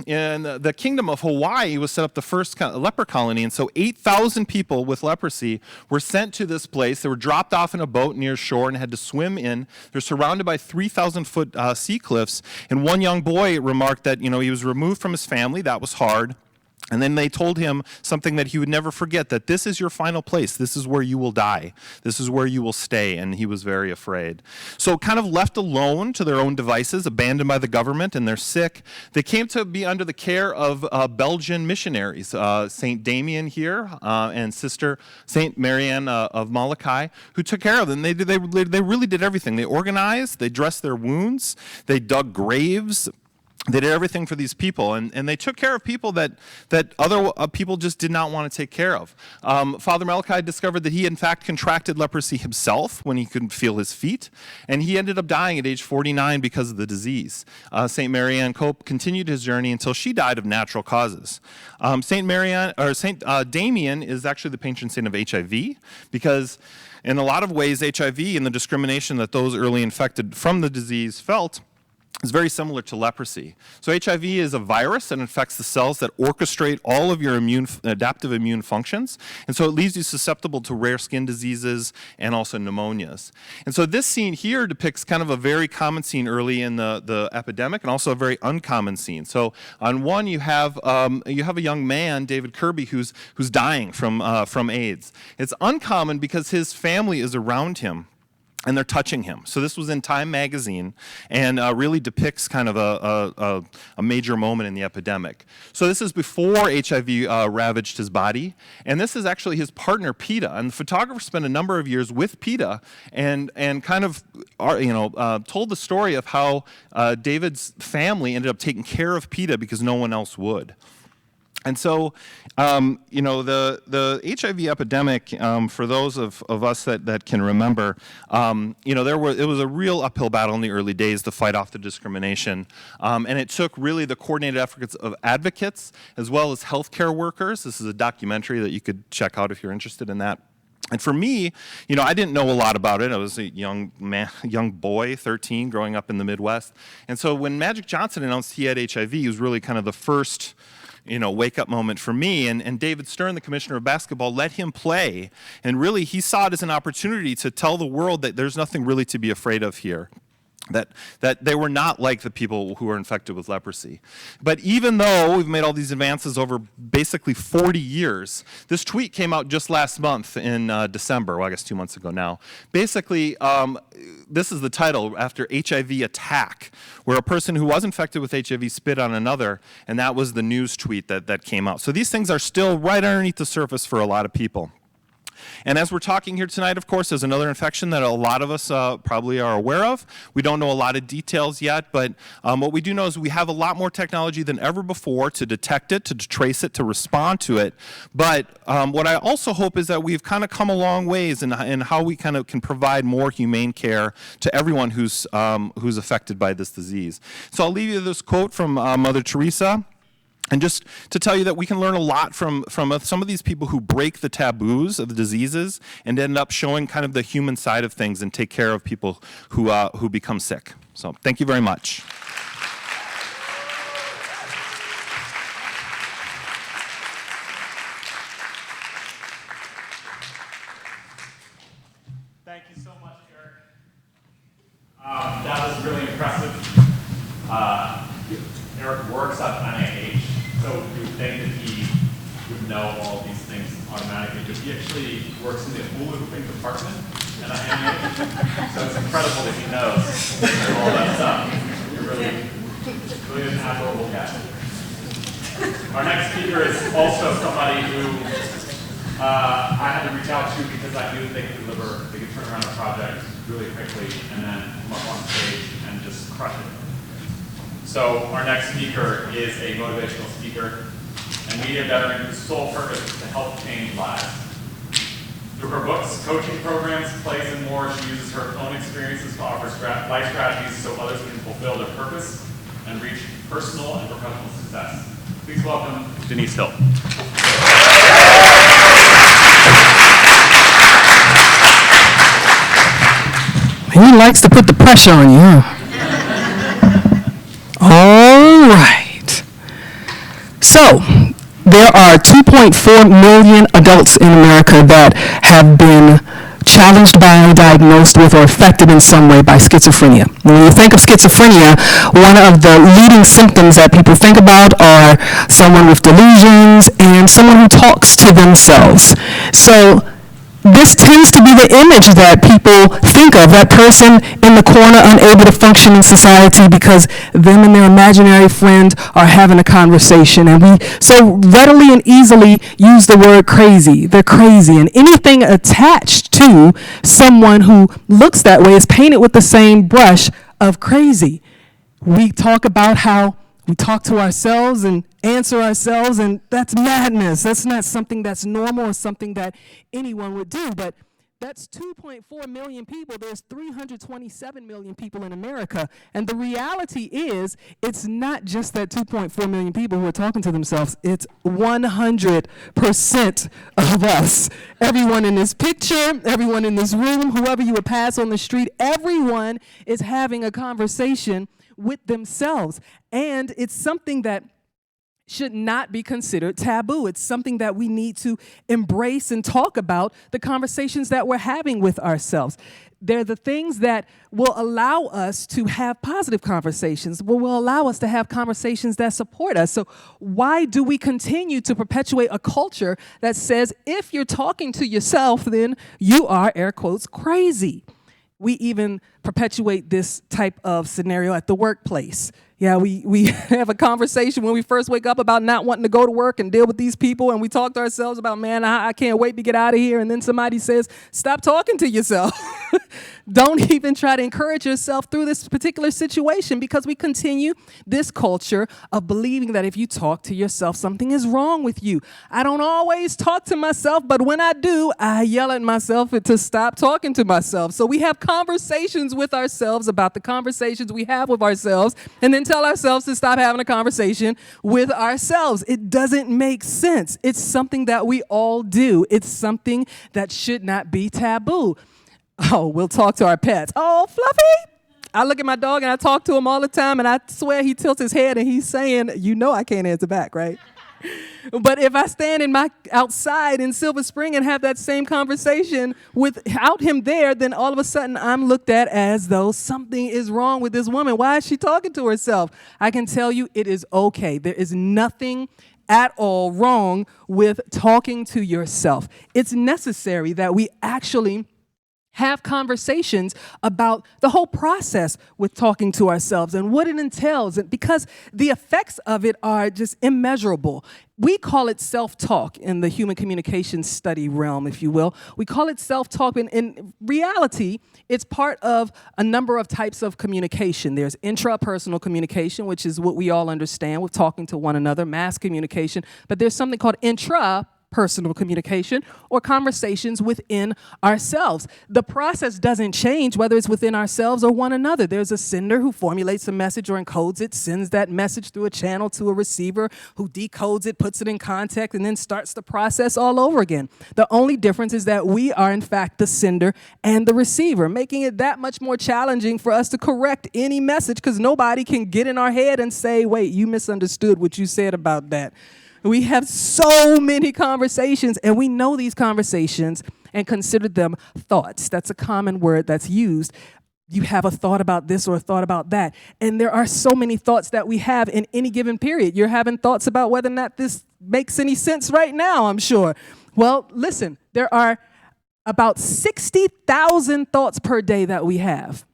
in the kingdom of Hawaii was set up the first leper colony, and so 8,000 people with leprosy were sent to this place. They were dropped off in a boat near shore and had to swim in. They're surrounded by 3,000-foot sea cliffs, and one young boy remarked that, he was removed from his family. That was hard. And then they told him something that he would never forget, that this is your final place. This is where you will die. This is where you will stay. And he was very afraid. So kind of left alone to their own devices, abandoned by the government, and they're sick, they came to be under the care of Belgian missionaries, St. Damien here and Sister St. Marianne of Molokai, who took care of them. They really did everything. They organized, they dressed their wounds, they dug graves, they did everything for these people, and they took care of people that other people just did not want to take care of. Father Malachi discovered that he, in fact, contracted leprosy himself when he couldn't feel his feet, and he ended up dying at age 49 because of the disease. St. Marianne Cope continued his journey until she died of natural causes. St. Damien is actually the patron saint of HIV, because in a lot of ways, HIV and the discrimination that those early infected from the disease felt is very similar to leprosy. So HIV is a virus that infects the cells that orchestrate all of your adaptive immune functions, and so it leaves you susceptible to rare skin diseases and also pneumonias. And so this scene here depicts kind of a very common scene early in the epidemic, and also a very uncommon scene. So on one, you have a young man, David Kirby, who's dying from AIDS. It's uncommon because his family is around him, and they're touching him. So this was in Time magazine, and really depicts kind of a major moment in the epidemic. So this is before HIV ravaged his body, and this is actually his partner, PETA. And the photographer spent a number of years with PETA, and kind of told the story of how David's family ended up taking care of PETA because no one else would. And so, the HIV epidemic, for those of us that can remember, it was a real uphill battle in the early days to fight off the discrimination. And it took really the coordinated efforts of advocates as well as healthcare workers. This is a documentary that you could check out if you're interested in that. And for me, I didn't know a lot about it. I was a young boy, 13, growing up in the Midwest. And so when Magic Johnson announced he had HIV, it was really kind of the first wake-up moment for me. And David Stern, the commissioner of basketball, let him play. And really, he saw it as an opportunity to tell the world that there's nothing really to be afraid of here. That they were not like the people who were infected with leprosy. But even though we've made all these advances over basically 40 years, this tweet came out just last month in December, well, I guess 2 months ago now. Basically, this is the title, after HIV attack, where a person who was infected with HIV spit on another, and that was the news tweet that came out. So these things are still right underneath the surface for a lot of people. And as we're talking here tonight, of course, there's another infection that a lot of us probably are aware of. We don't know a lot of details yet, but what we do know is we have a lot more technology than ever before to detect it, to trace it, to respond to it. But what I also hope is that we've kind of come a long ways in how we kind of can provide more humane care to everyone who's affected by this disease. So I'll leave you this quote from Mother Teresa. And just to tell you that we can learn a lot from some of these people who break the taboos of the diseases and end up showing kind of the human side of things and take care of people who become sick. So thank you very much. Thank you so much, Eric. That was really impressive. Eric works at NIH. So you would think that he would know all of these things automatically, but he actually works in the hula hooping department at NIH. So it's incredible that he knows all that stuff. You're really an admirable guy. Our next speaker is also somebody who I had to reach out to because I knew that they could turn around a project really quickly and then come up on stage and just crush it. So our next speaker is a motivational speaker and media veteran whose sole purpose is to help change lives. Through her books, coaching programs, plays, and more, she uses her own experiences to offer life strategies so others can fulfill their purpose and reach personal and professional success. Please welcome Denise Hill. He likes to put the pressure on you, huh? All right. So, there are 2.4 million adults in America that have been challenged by, diagnosed with, or affected in some way by schizophrenia. When you think of schizophrenia, one of the leading symptoms that people think about are someone with delusions and someone who talks to themselves. So, this tends to be the image that people think of, that person in the corner unable to function in society because them and their imaginary friend are having a conversation. And we so readily and easily use the word crazy. They're crazy. And anything attached to someone who looks that way is painted with the same brush of crazy. We talk about how We talk to ourselves and answer ourselves, and that's madness. That's not something that's normal or something that anyone would do. But that's 2.4 million people. There's 327 million people in America. And the reality is, it's not just that 2.4 million people who are talking to themselves. It's 100% of us. Everyone in this picture, everyone in this room, whoever you would pass on the street, everyone is having a conversation with themselves. And it's something that should not be considered taboo. It's something that we need to embrace and talk about, the conversations that we're having with ourselves. They're the things that will allow us to have positive conversations, will allow us to have conversations that support us. So why do we continue to perpetuate a culture that says if you're talking to yourself, then you are, air quotes, crazy? We even perpetuate this type of scenario at the workplace. Yeah, we have a conversation when we first wake up about not wanting to go to work and deal with these people, and we talk to ourselves about, man, I can't wait to get out of here, and then somebody says, stop talking to yourself. Don't even try to encourage yourself through this particular situation, because we continue this culture of believing that if you talk to yourself, something is wrong with you. I don't always talk to myself, but when I do, I yell at myself to stop talking to myself. So we have conversations with ourselves about the conversations we have with ourselves, and then tell ourselves to stop having a conversation with ourselves. It doesn't make sense. It's something that we all do. It's something that should not be taboo. Oh, we'll talk to our pets. Oh, Fluffy. I look at my dog and I talk to him all the time, and I swear he tilts his head and he's saying, you know I can't answer back, right? But if I stand outside in Silver Spring and have that same conversation without him there, then all of a sudden I'm looked at as though something is wrong with this woman. Why is she talking to herself? I can tell you it is okay. There is nothing at all wrong with talking to yourself. It's necessary that we actually have conversations about the whole process with talking to ourselves and what it entails, and because the effects of it are just immeasurable. We call it self-talk in the human communication study realm, if you will. We call it self-talk. In reality, it's part of a number of types of communication. There's intrapersonal communication, which is what we all understand with talking to one another, mass communication, but there's something called intrapersonal communication, or conversations within ourselves. The process doesn't change whether it's within ourselves or one another. There's a sender who formulates a message or encodes it, sends that message through a channel to a receiver who decodes it, puts it in context, and then starts the process all over again. The only difference is that we are, in fact, the sender and the receiver, making it that much more challenging for us to correct any message, because nobody can get in our head and say, wait, you misunderstood what you said about that. We have so many conversations, and we know these conversations and consider them thoughts. That's a common word that's used. You have a thought about this or a thought about that. And there are so many thoughts that we have in any given period. You're having thoughts about whether or not this makes any sense right now, I'm sure. Well, listen, there are about 60,000 thoughts per day that we have.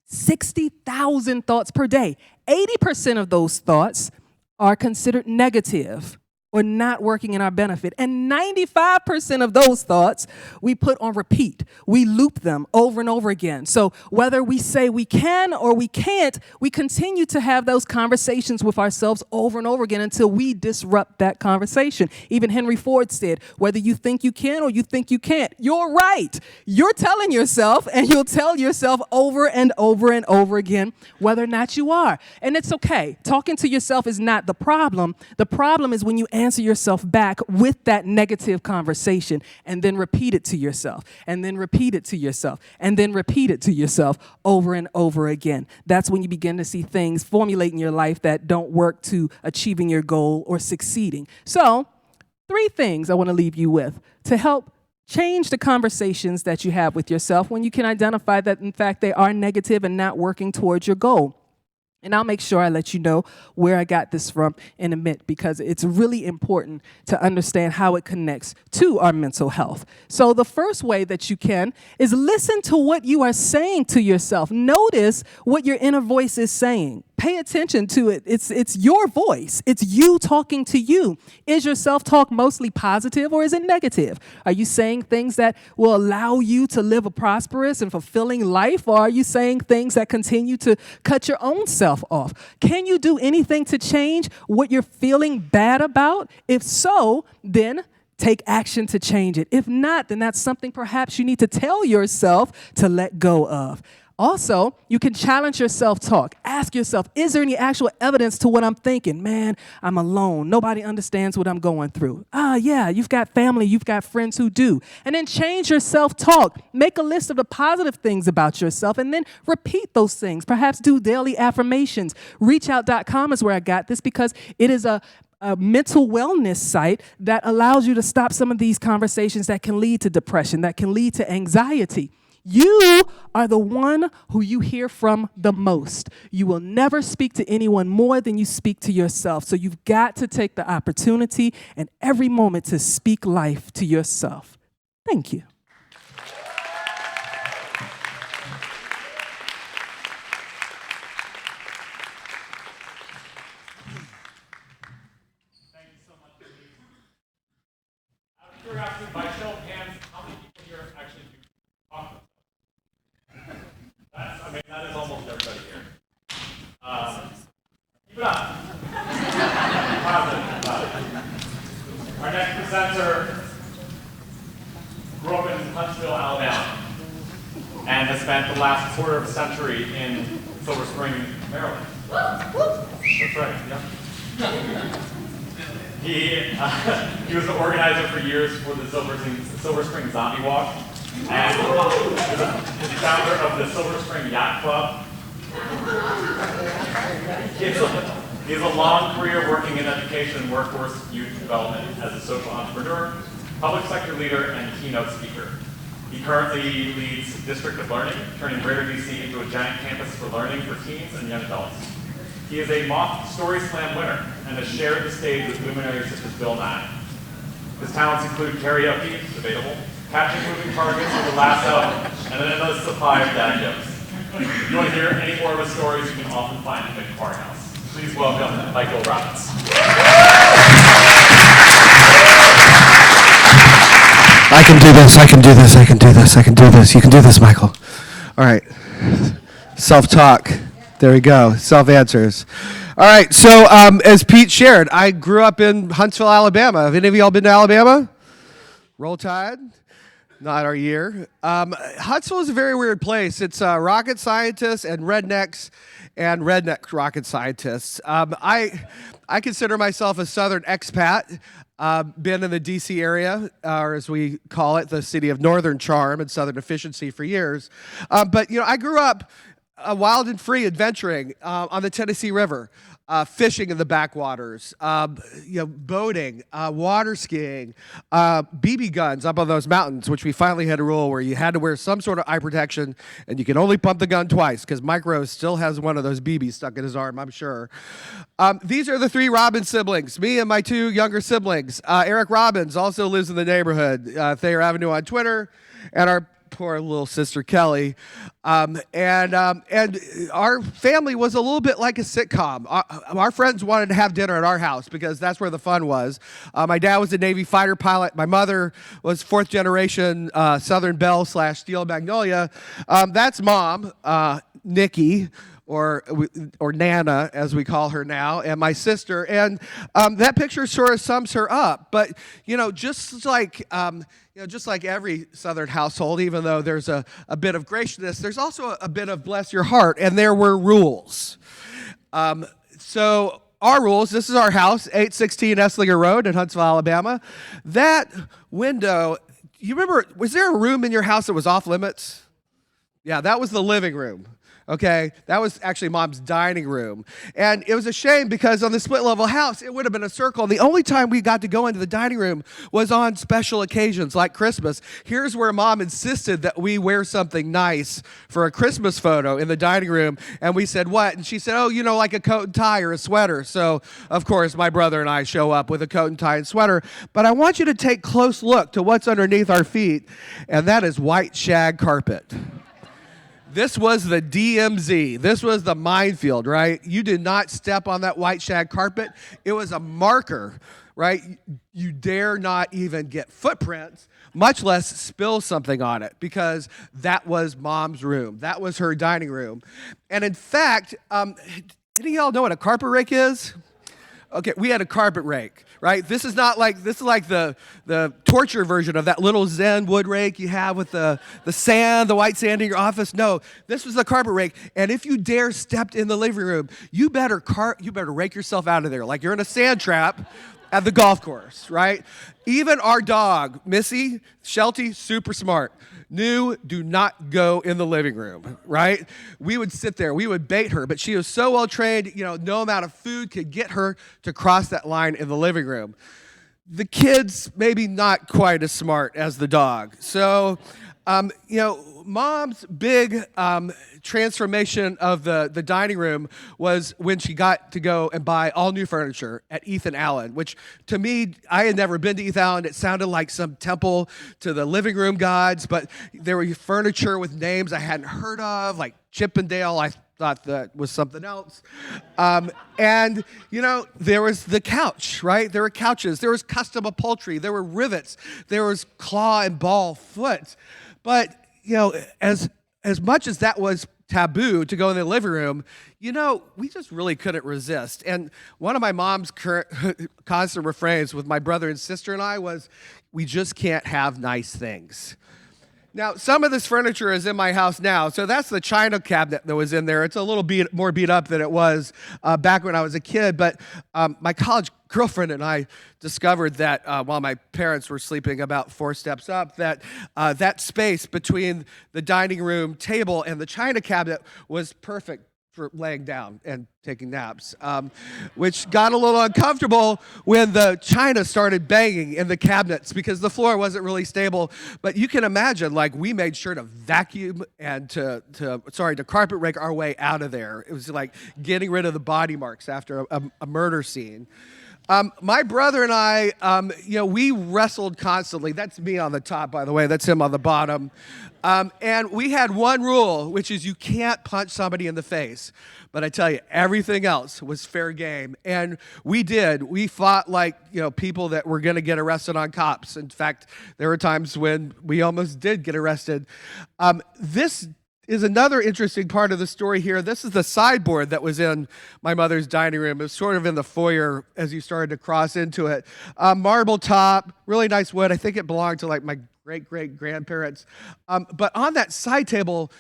60,000 thoughts per day. 80% of those thoughts are considered negative or not working in our benefit. And 95% of those thoughts we put on repeat. We loop them over and over again. So whether we say we can or we can't, we continue to have those conversations with ourselves over and over again until we disrupt that conversation. Even Henry Ford said, whether you think you can or you think you can't, you're right. You're telling yourself, and you'll tell yourself over and over and over again whether or not you are. And it's okay. Talking to yourself is not the problem. The problem is when you answer yourself back with that negative conversation and then repeat it to yourself, and then repeat it to yourself, and then repeat it to yourself over and over again. That's when you begin to see things formulate in your life that don't work to achieving your goal or succeeding. So, 3 things I want to leave you with to help change the conversations that you have with yourself when you can identify that, in fact, they are negative and not working towards your goal. And I'll make sure I let you know where I got this from in a minute, because it's really important to understand how it connects to our mental health. So the first way that you can is listen to what you are saying to yourself. Notice what your inner voice is saying. Pay attention to it. It's your voice. It's you talking to you. Is your self-talk mostly positive, or is it negative? Are you saying things that will allow you to live a prosperous and fulfilling life, or are you saying things that continue to cut your own self yourself off. Can you do anything to change what you're feeling bad about? If so, then take action to change it. If not, then that's something perhaps you need to tell yourself to let go of. Also, you can challenge your self-talk. Ask yourself, is there any actual evidence to what I'm thinking? Man, I'm alone. Nobody understands what I'm going through. Yeah, you've got family, you've got friends who do. And then change your self-talk. Make a list of the positive things about yourself and then repeat those things. Perhaps do daily affirmations. Reachout.com is where I got this because it is a mental wellness site that allows you to stop some of these conversations that can lead to depression, that can lead to anxiety. You are the one who you hear from the most. You will never speak to anyone more than you speak to yourself. So you've got to take the opportunity and every moment to speak life to yourself. Thank you. Thank you so much, Denise. Out of curiosity, by show of hands, how many people here actually do talk about that is almost everybody here. Keep it up. Positive. Our next presenter grew up in Huntsville, Alabama, and has spent the last quarter of a century in Silver Spring, Maryland. That's right, yep. He was the organizer for years for the Silver Spring Zombie Walk, and is the founder of the Silver Spring Yacht Club. He has a long career working in education and workforce youth development as a social entrepreneur, public sector leader, and keynote speaker. He currently leads District of Learning, turning Greater DC into a giant campus for learning for teens and young adults. He is a Moth Story Slam winner and has shared the stage with luminaries such as Bill Nye. His talents include karaoke, debatable, catching moving targets with a lasso, and an endless supply of dad jokes. If you want to hear any more of his stories, you can often find him at Park House. Please welcome Michael Robbins. I can do this, I can do this, I can do this, I can do this. You can do this, Michael. All right. Self-talk. There we go. Self-answers. All right. So as Pete shared, I grew up in Huntsville, Alabama. Have any of y'all been to Alabama? Roll Tide. Not our year. Huntsville is a very weird place. It's rocket scientists and rednecks and redneck rocket scientists. I consider myself a Southern expat. Been in the D.C. area, or as we call it, the city of Northern Charm and Southern Efficiency for years. But, I grew up wild and free adventuring on the Tennessee River, fishing in the backwaters, boating, water skiing, BB guns up on those mountains, which we finally had a rule where you had to wear some sort of eye protection and you can only pump the gun twice because Mike Rose still has one of those BBs stuck in his arm, I'm sure. These are the three Robbins siblings, me and my two younger siblings. Eric Robbins also lives in the neighborhood, Thayer Avenue on Twitter, and our poor little sister Kelly, and our family was a little bit like a sitcom. Our friends wanted to have dinner at our house because that's where the fun was. My dad was a Navy fighter pilot. My mother was fourth generation Southern Belle / Steel Magnolia. That's Mom, Nikki. Or Nana, as we call her now, and my sister, and that picture sort of sums her up. But just like every Southern household, even though there's a bit of graciousness, there's also a bit of bless your heart, and there were rules. So our rules. This is our house, 816 Esslinger Road in Huntsville, Alabama. That window, you remember? Was there a room in your house that was off limits? Yeah, that was the living room. Okay, that was actually Mom's dining room. And it was a shame because on the split-level house, it would have been a circle. And the only time we got to go into the dining room was on special occasions like Christmas. Here's where Mom insisted that we wear something nice for a Christmas photo in the dining room. And we said, what? And she said, oh, like a coat and tie or a sweater. So, of course, my brother and I show up with a coat and tie and sweater. But I want you to take a close look to what's underneath our feet, and that is white shag carpet. This was the DMZ. This was the minefield, right? You did not step on that white shag carpet. It was a marker, right? You dare not even get footprints, much less spill something on it, because that was Mom's room. That was her dining room. And in fact, Any of y'all know what a carpet rake is? Okay, we had a carpet rake, right? This is like the torture version of that little Zen wood rake you have with the sand, the white sand in your office. No, this was the carpet rake. And if you dare step in the living room, you better rake yourself out of there like you're in a sand trap at the golf course, right? Even our dog, Missy, Sheltie, super smart, knew do not go in the living room, right? We would sit there, we would bait her, but she was so well trained, no amount of food could get her to cross that line in the living room. The kids, maybe not quite as smart as the dog. So, Mom's big transformation of the dining room was when she got to go and buy all new furniture at Ethan Allen, which to me, I had never been to Ethan Allen. It sounded like some temple to the living room gods, but there were furniture with names I hadn't heard of, like Chippendale. I thought that was something else. And, there was the couch, right? There were couches. There was custom upholstery. There were rivets. There was claw and ball foot. But, as much as that was taboo to go in the living room, we just really couldn't resist. And one of my mom's constant refrains with my brother and sister and I was, we just can't have nice things. Now, some of this furniture is in my house now, so that's the china cabinet that was in there. It's a little more beat up than it was back when I was a kid, but my college girlfriend and I discovered that while my parents were sleeping about 4 steps up, that space between the dining room table and the china cabinet was perfect for laying down and taking naps, which got a little uncomfortable when the china started banging in the cabinets because the floor wasn't really stable. But you can imagine, we made sure to vacuum and to carpet rake our way out of there. It was like getting rid of the body marks after a murder scene. My brother and I, we wrestled constantly. That's me on the top, by the way. That's him on the bottom. And we had one rule, which is you can't punch somebody in the face. But I tell you, everything else was fair game. And we did. We fought like, people that were going to get arrested on cops. In fact, there were times when we almost did get arrested. This is another interesting part of the story here. This is the sideboard that was in my mother's dining room. It was sort of in the foyer as you started to cross into it. Marble top, really nice wood. I think it belonged to my great-great-grandparents. But on that side table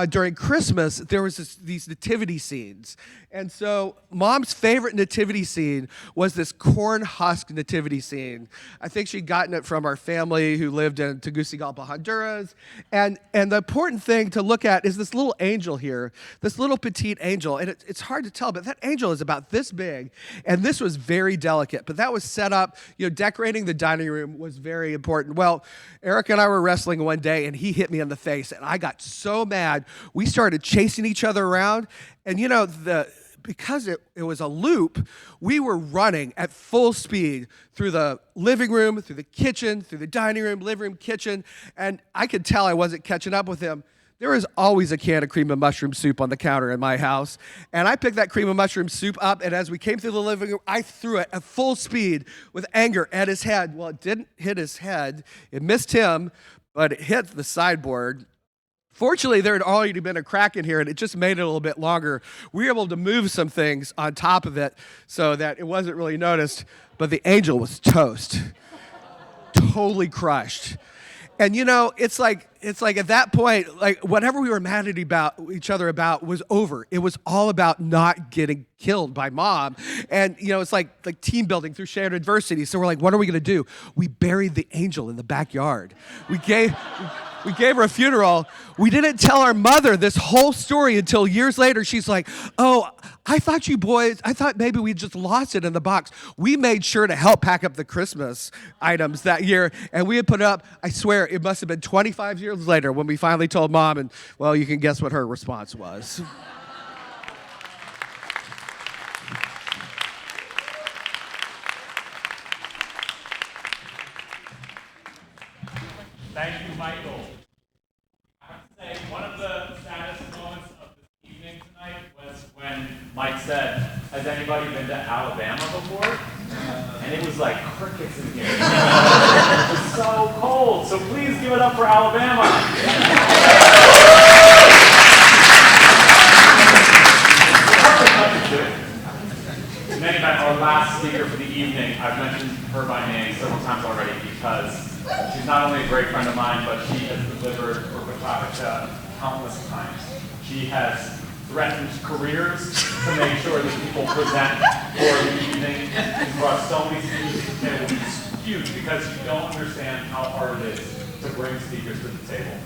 during Christmas, there was these nativity scenes. And so Mom's favorite nativity scene was this corn husk nativity scene. I think she'd gotten it from our family who lived in Tegucigalpa, Honduras. And the important thing to look at is this little angel here, this little petite angel. And it's hard to tell, but that angel is about this big. And this was very delicate. But that was set up, decorating the dining room was very important. Well, Eric and I were wrestling one day, and he hit me in the face. And I got so mad, we started chasing each other around. And because it was a loop, we were running at full speed through the living room, through the kitchen, through the dining room, living room, kitchen, and I could tell I wasn't catching up with him. There was always a can of cream of mushroom soup on the counter in my house, and I picked that cream of mushroom soup up, and as we came through the living room, I threw it at full speed with anger at his head. Well, it didn't hit his head. It missed him, but it hit the sideboard. Fortunately, there had already been a crack in here, and it just made it a little bit longer. We were able to move some things on top of it so that it wasn't really noticed, but the angel was toast. Totally crushed. And it's like at that point, whatever we were mad at each other about was over. It was all about not getting killed by Mom. And it's like team building through shared adversity. So we're like, what are we gonna do? We buried the angel in the backyard. We gave her a funeral. We didn't tell our mother this whole story until years later. She's like, oh, I thought maybe we just lost it in the box. We made sure to help pack up the Christmas items that year, and we had put it up, I swear, it must have been 25 years later when we finally told Mom, and, well, you can guess what her response was. Thank you, Michael. I have to say, one of the saddest moments of this evening tonight was when Mike said, has anybody been to Alabama before? And it was like crickets in here. It was so cold. So please give it up for Alabama. Perfect. In any event, our last speaker for the evening, I've mentioned her by name several times already because she's not only a great friend of mine, but she has delivered for Pechakucha countless times. She has threatened careers to make sure that people present for the evening. She's brought so many speakers to the table, which is huge because you don't understand how hard it is to bring speakers to the table.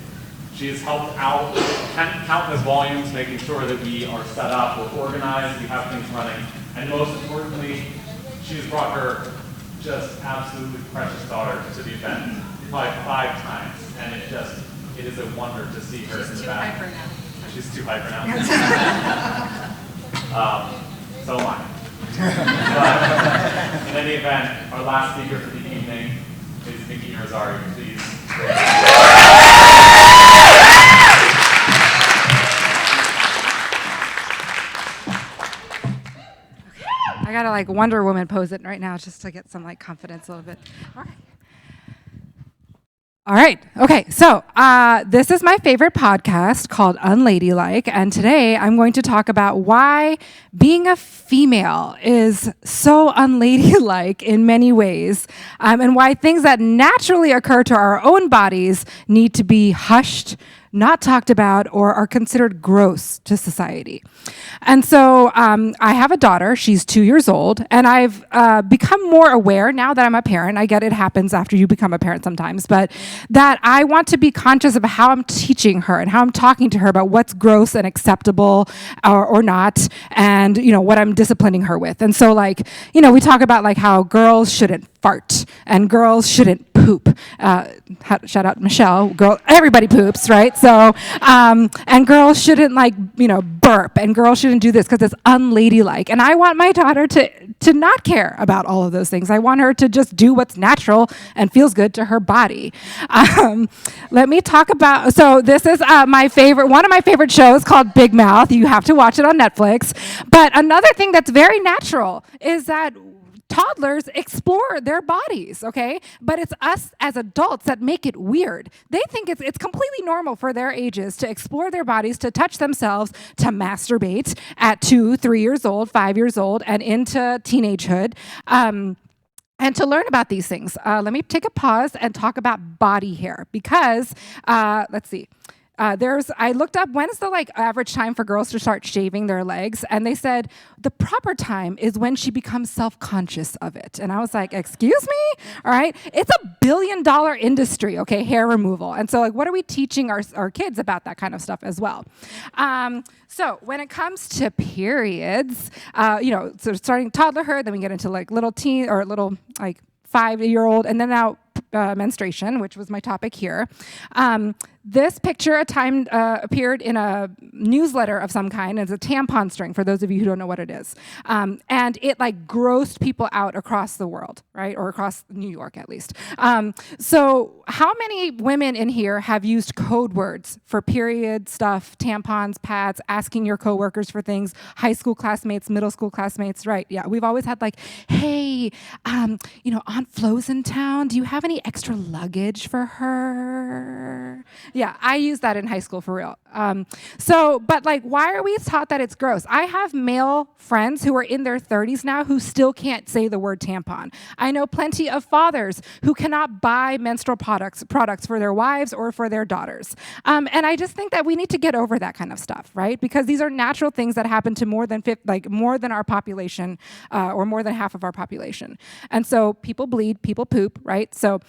She has helped out countless volumes, making sure that we are set up, we're organized, we have things running, and most importantly, she has brought her just absolutely precious daughter to the event, probably 5 times, and it is a wonder to see her in the back. She's too hyper now. So am I. But in any event, our last speaker for the evening is Nikki Rosario. Please. I gotta like Wonder Woman pose it right now just to get some like confidence a little bit. All right. Okay. So this is my favorite podcast called Unladylike, and today I'm going to talk about why being a female is so unladylike in many ways, and why things that naturally occur to our own bodies need to be hushed, not talked about, or are considered gross to society. And so I have a daughter, she's 2 years old, and I've become more aware now that I'm a parent. I get it happens after you become a parent sometimes, but that I want to be conscious of how I'm teaching her and how I'm talking to her about what's gross and acceptable or not, and what I'm disciplining her with. And so we talk about like how girls shouldn't fart and girls shouldn't poop. Shout out Michelle, everybody poops, right? So, and girls shouldn't burp, and girls shouldn't do this because it's unladylike. And I want my daughter to not care about all of those things. I want her to just do what's natural and feels good to her body. Let me talk about, so this is one of my favorite shows called Big Mouth. You have to watch it on Netflix. But another thing that's very natural is that toddlers explore their bodies, okay? But it's us as adults that make it weird. They think it's completely normal for their ages to explore their bodies, to touch themselves, to masturbate at 2, 3 years old, 5 years old, and into teenagehood. And to learn about these things, let me take a pause and talk about body hair because, let's see. I looked up when is the average time for girls to start shaving their legs, and they said the proper time is when she becomes self-conscious of it. And I was like, excuse me? All right, it's a $1 billion industry, okay, hair removal. And so what are we teaching our kids about that kind of stuff as well? So when it comes to periods, so starting toddlerhood, then we get into little teen or little 5-year-old, and then now menstruation, which was my topic here. This picture appeared in a newsletter of some kind. It's a tampon string, for those of you who don't know what it is. And it grossed people out across the world, right? Or across New York, at least. So how many women in here have used code words for period stuff, tampons, pads, asking your coworkers for things, high school classmates, middle school classmates, right? Yeah, we've always had hey, Aunt Flo's in town. Do you have any extra luggage for her? Yeah, I used that in high school for real. But why are we taught that it's gross? I have male friends who are in their 30s now who still can't say the word tampon. I know plenty of fathers who cannot buy menstrual products for their wives or for their daughters. And I just think that we need to get over that kind of stuff, right? Because these are natural things that happen to more than our population, or more than half of our population. And so people bleed, people poop, right? So,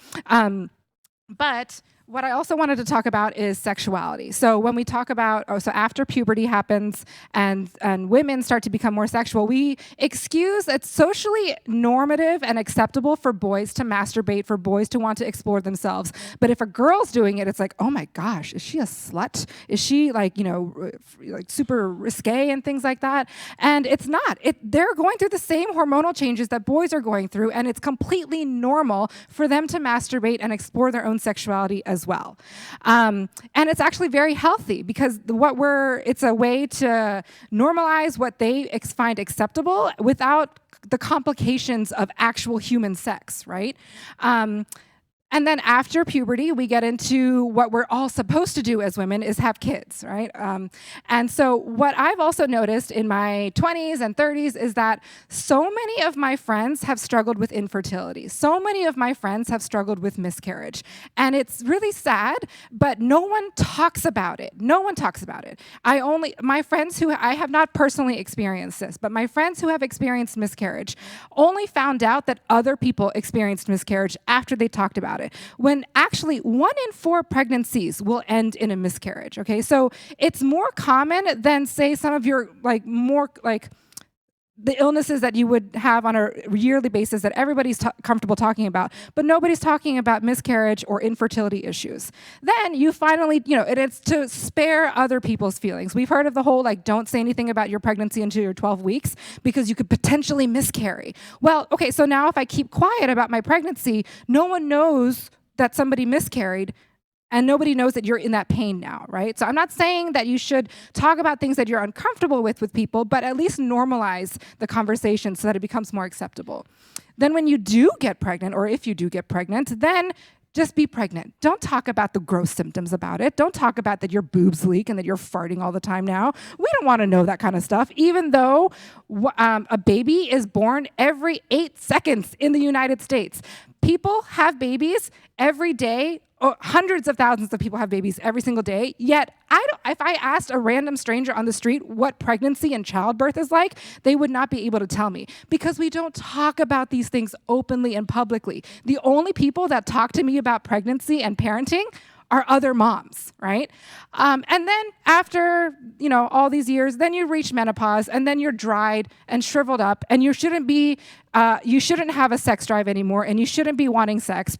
but what I also wanted to talk about is sexuality. So when we talk about, so after puberty happens and women start to become more sexual, we excuse it's socially normative and acceptable for boys to masturbate, for boys to want to explore themselves. But if a girl's doing it, it's oh my gosh, is she a slut? Is she super risque and things like that? And it's not. They're going through the same hormonal changes that boys are going through, and it's completely normal for them to masturbate and explore their own sexuality as well. And it's actually very healthy because it's a way to normalize what they find acceptable without the complications of actual human sex, right? And then after puberty, we get into what we're all supposed to do as women is have kids, right? And so what I've also noticed in my 20s and 30s is that so many of my friends have struggled with infertility. So many of my friends have struggled with miscarriage. And it's really sad, but no one talks about it. No one talks about it. My friends who, I have not personally experienced this, but my friends who have experienced miscarriage only found out that other people experienced miscarriage after they talked about it, when actually 1 in 4 pregnancies will end in a miscarriage, okay? So it's more common than, say, some of your, the illnesses that you would have on a yearly basis that everybody's comfortable talking about, but nobody's talking about miscarriage or infertility issues. Then you finally, and it's to spare other people's feelings. We've heard of the whole, don't say anything about your pregnancy until you're 12 weeks because you could potentially miscarry. Well, okay, so now if I keep quiet about my pregnancy, no one knows that somebody miscarried, and nobody knows that you're in that pain now, right? So I'm not saying that you should talk about things that you're uncomfortable with people, but at least normalize the conversation so that it becomes more acceptable. Then when you do get pregnant, or if you do get pregnant, then just be pregnant. Don't talk about the gross symptoms about it. Don't talk about that your boobs leak and that you're farting all the time now. We don't want to know that kind of stuff, even though a baby is born every 8 seconds in the United States. People have babies every day. Hundreds of thousands of people have babies every single day, yet if I asked a random stranger on the street what pregnancy and childbirth is like, they would not be able to tell me, because we don't talk about these things openly and publicly. The only people that talk to me about pregnancy and parenting are other moms, right? And then after, all these years, then you reach menopause, and then you're dried and shriveled up, and you shouldn't have a sex drive anymore, and you shouldn't be wanting sex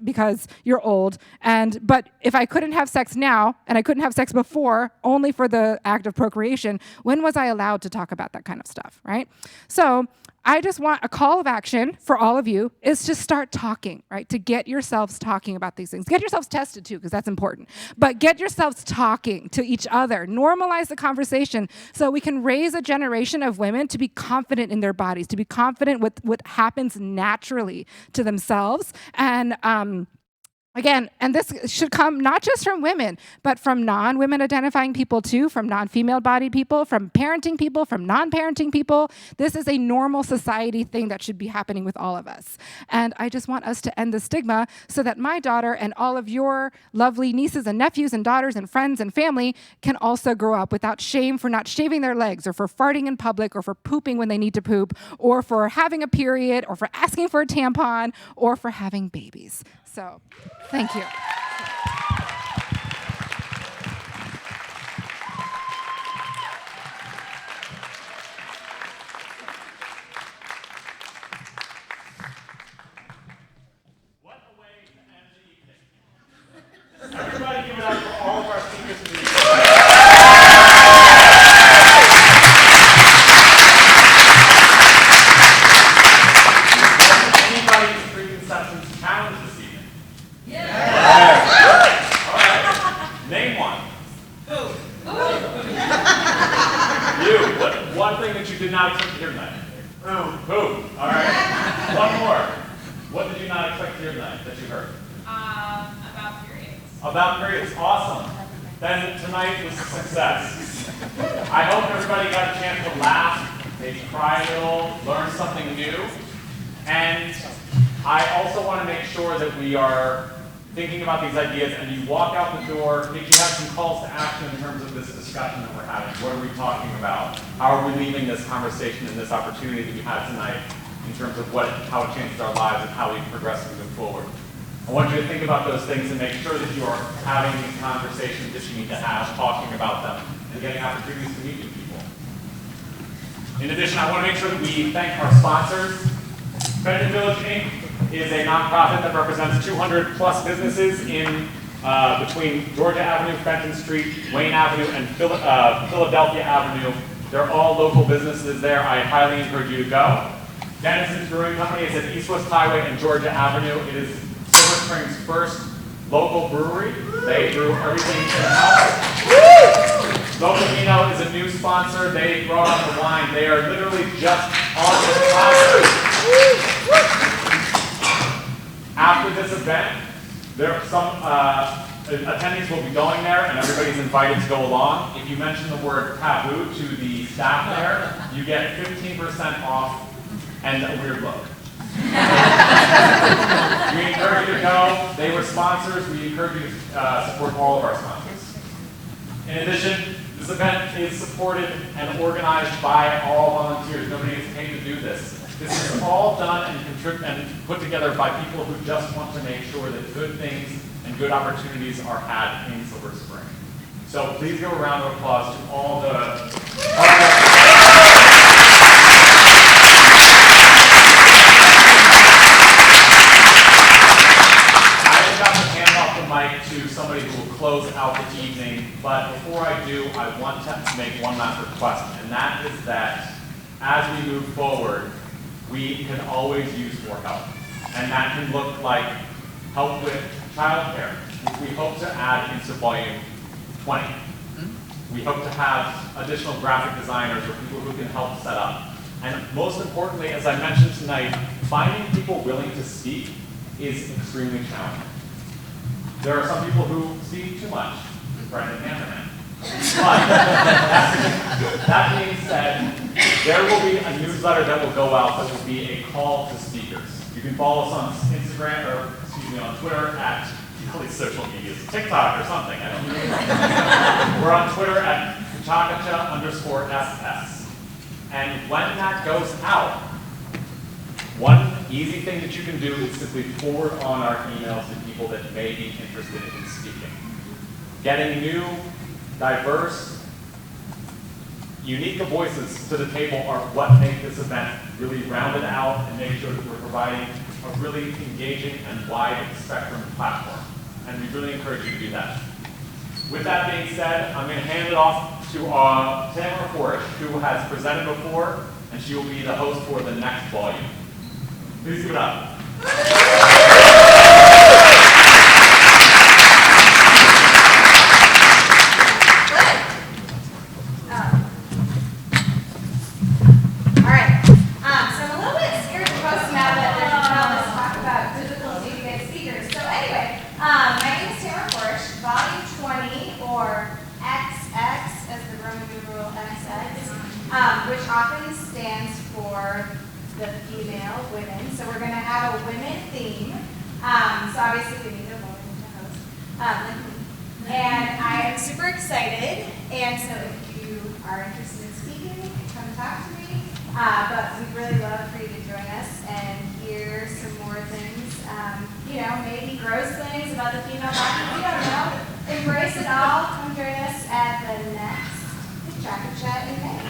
because you're old. But if I couldn't have sex now, and I couldn't have sex before, only for the act of procreation, when was I allowed to talk about that kind of stuff, right? So I just want a call of action for all of you is to start talking, right? To get yourselves talking about these things. Get yourselves tested too, because that's important. But get yourselves talking to each other. Normalize the conversation so we can raise a generation of women to be confident in their bodies, to be confident with what happens naturally to themselves. And again, and this should come not just from women, but from non-women identifying people too, from non-female bodied people, from parenting people, from non-parenting people. This is a normal society thing that should be happening with all of us. And I just want us to end the stigma so that my daughter and all of your lovely nieces and nephews and daughters and friends and family can also grow up without shame for not shaving their legs, or for farting in public, or for pooping when they need to poop, or for having a period, or for asking for a tampon, or for having babies. So, thank you. What a way to end the evening. Everybody give it up for all of our speakers for the evening. Anybody's preconceptions challenged this evening? All right. Name one. You. What one thing that you did not expect to hear tonight? Who? All right. One more. What did you not expect to hear tonight that you heard? About periods. About periods. Awesome. Then tonight was a success. I hope everybody got a chance to laugh, maybe cry a little, learn something new. And I also want to make sure that we are thinking about these ideas, and you walk out the door, maybe you have some calls to action in terms of this discussion that we're having. What are we talking about? How are we leaving this conversation and this opportunity that we had tonight in terms of how it changes our lives and how we progress moving forward? I want you to think about those things and make sure that you are having these conversations that you need to have, talking about them, and getting opportunities to meet new people. In addition, I want to make sure that we thank our sponsors. Benton Village Inc. is a nonprofit that represents 200 plus businesses in between Georgia Avenue, Fenton Street, Wayne Avenue, and Philadelphia Avenue. They're all local businesses there. I highly encourage you to go. Dennison's Brewing Company is at East West Highway and Georgia Avenue. It is Silver Spring's first local brewery. They brew everything in-house. Local Vino is a new sponsor. They brought up the wine. They are literally just on this topic. After this event, Some attendees will be going there, and everybody's invited to go along. If you mention the word taboo to the staff there, you get 15% off and a weird look. We encourage you to go. They were sponsors. We encourage you to support all of our sponsors. In addition, this event is supported and organized by all volunteers. Nobody is paid to do this. This is all done and put together by people who just want to make sure that good things and good opportunities are had in Silver Spring. So please give a round of applause to all the to somebody who will close out the evening, but before I do, I want to make one last request, and that is that as we move forward, we can always use more help. And that can look like help with childcare, which we hope to add into volume 20. We hope to have additional graphic designers or people who can help set up. And most importantly, as I mentioned tonight, finding people willing to speak is extremely challenging. There are some people who speak too much, Brendan Hammerman. But that being said, there will be a newsletter that will go out that will be a call to speakers. You can follow us on Instagram, or excuse me, on Twitter at all these social medias, TikTok or something. I don't know. We're on Twitter at Pechakucha_SS. And when that goes out, one easy thing that you can do is simply forward on our emails to people that may be interested in speaking. Getting new, diverse, unique voices to the table are what make this event really rounded out and make sure that we're providing a really engaging and wide spectrum platform. And we really encourage you to do that. With that being said, I'm going to hand it off to Tamara Forrest, who has presented before, and she will be the host for the next volume. Please give it up. Which often stands for the female women. So we're going to have a women theme. So obviously we need a woman to host. And I am super excited. And so if you are interested in speaking, come talk to me. But we'd really love for you to join us and hear some more things. Maybe gross things about the female body. We don't know. Embrace it all. Come join us at the next Pechakucha in May.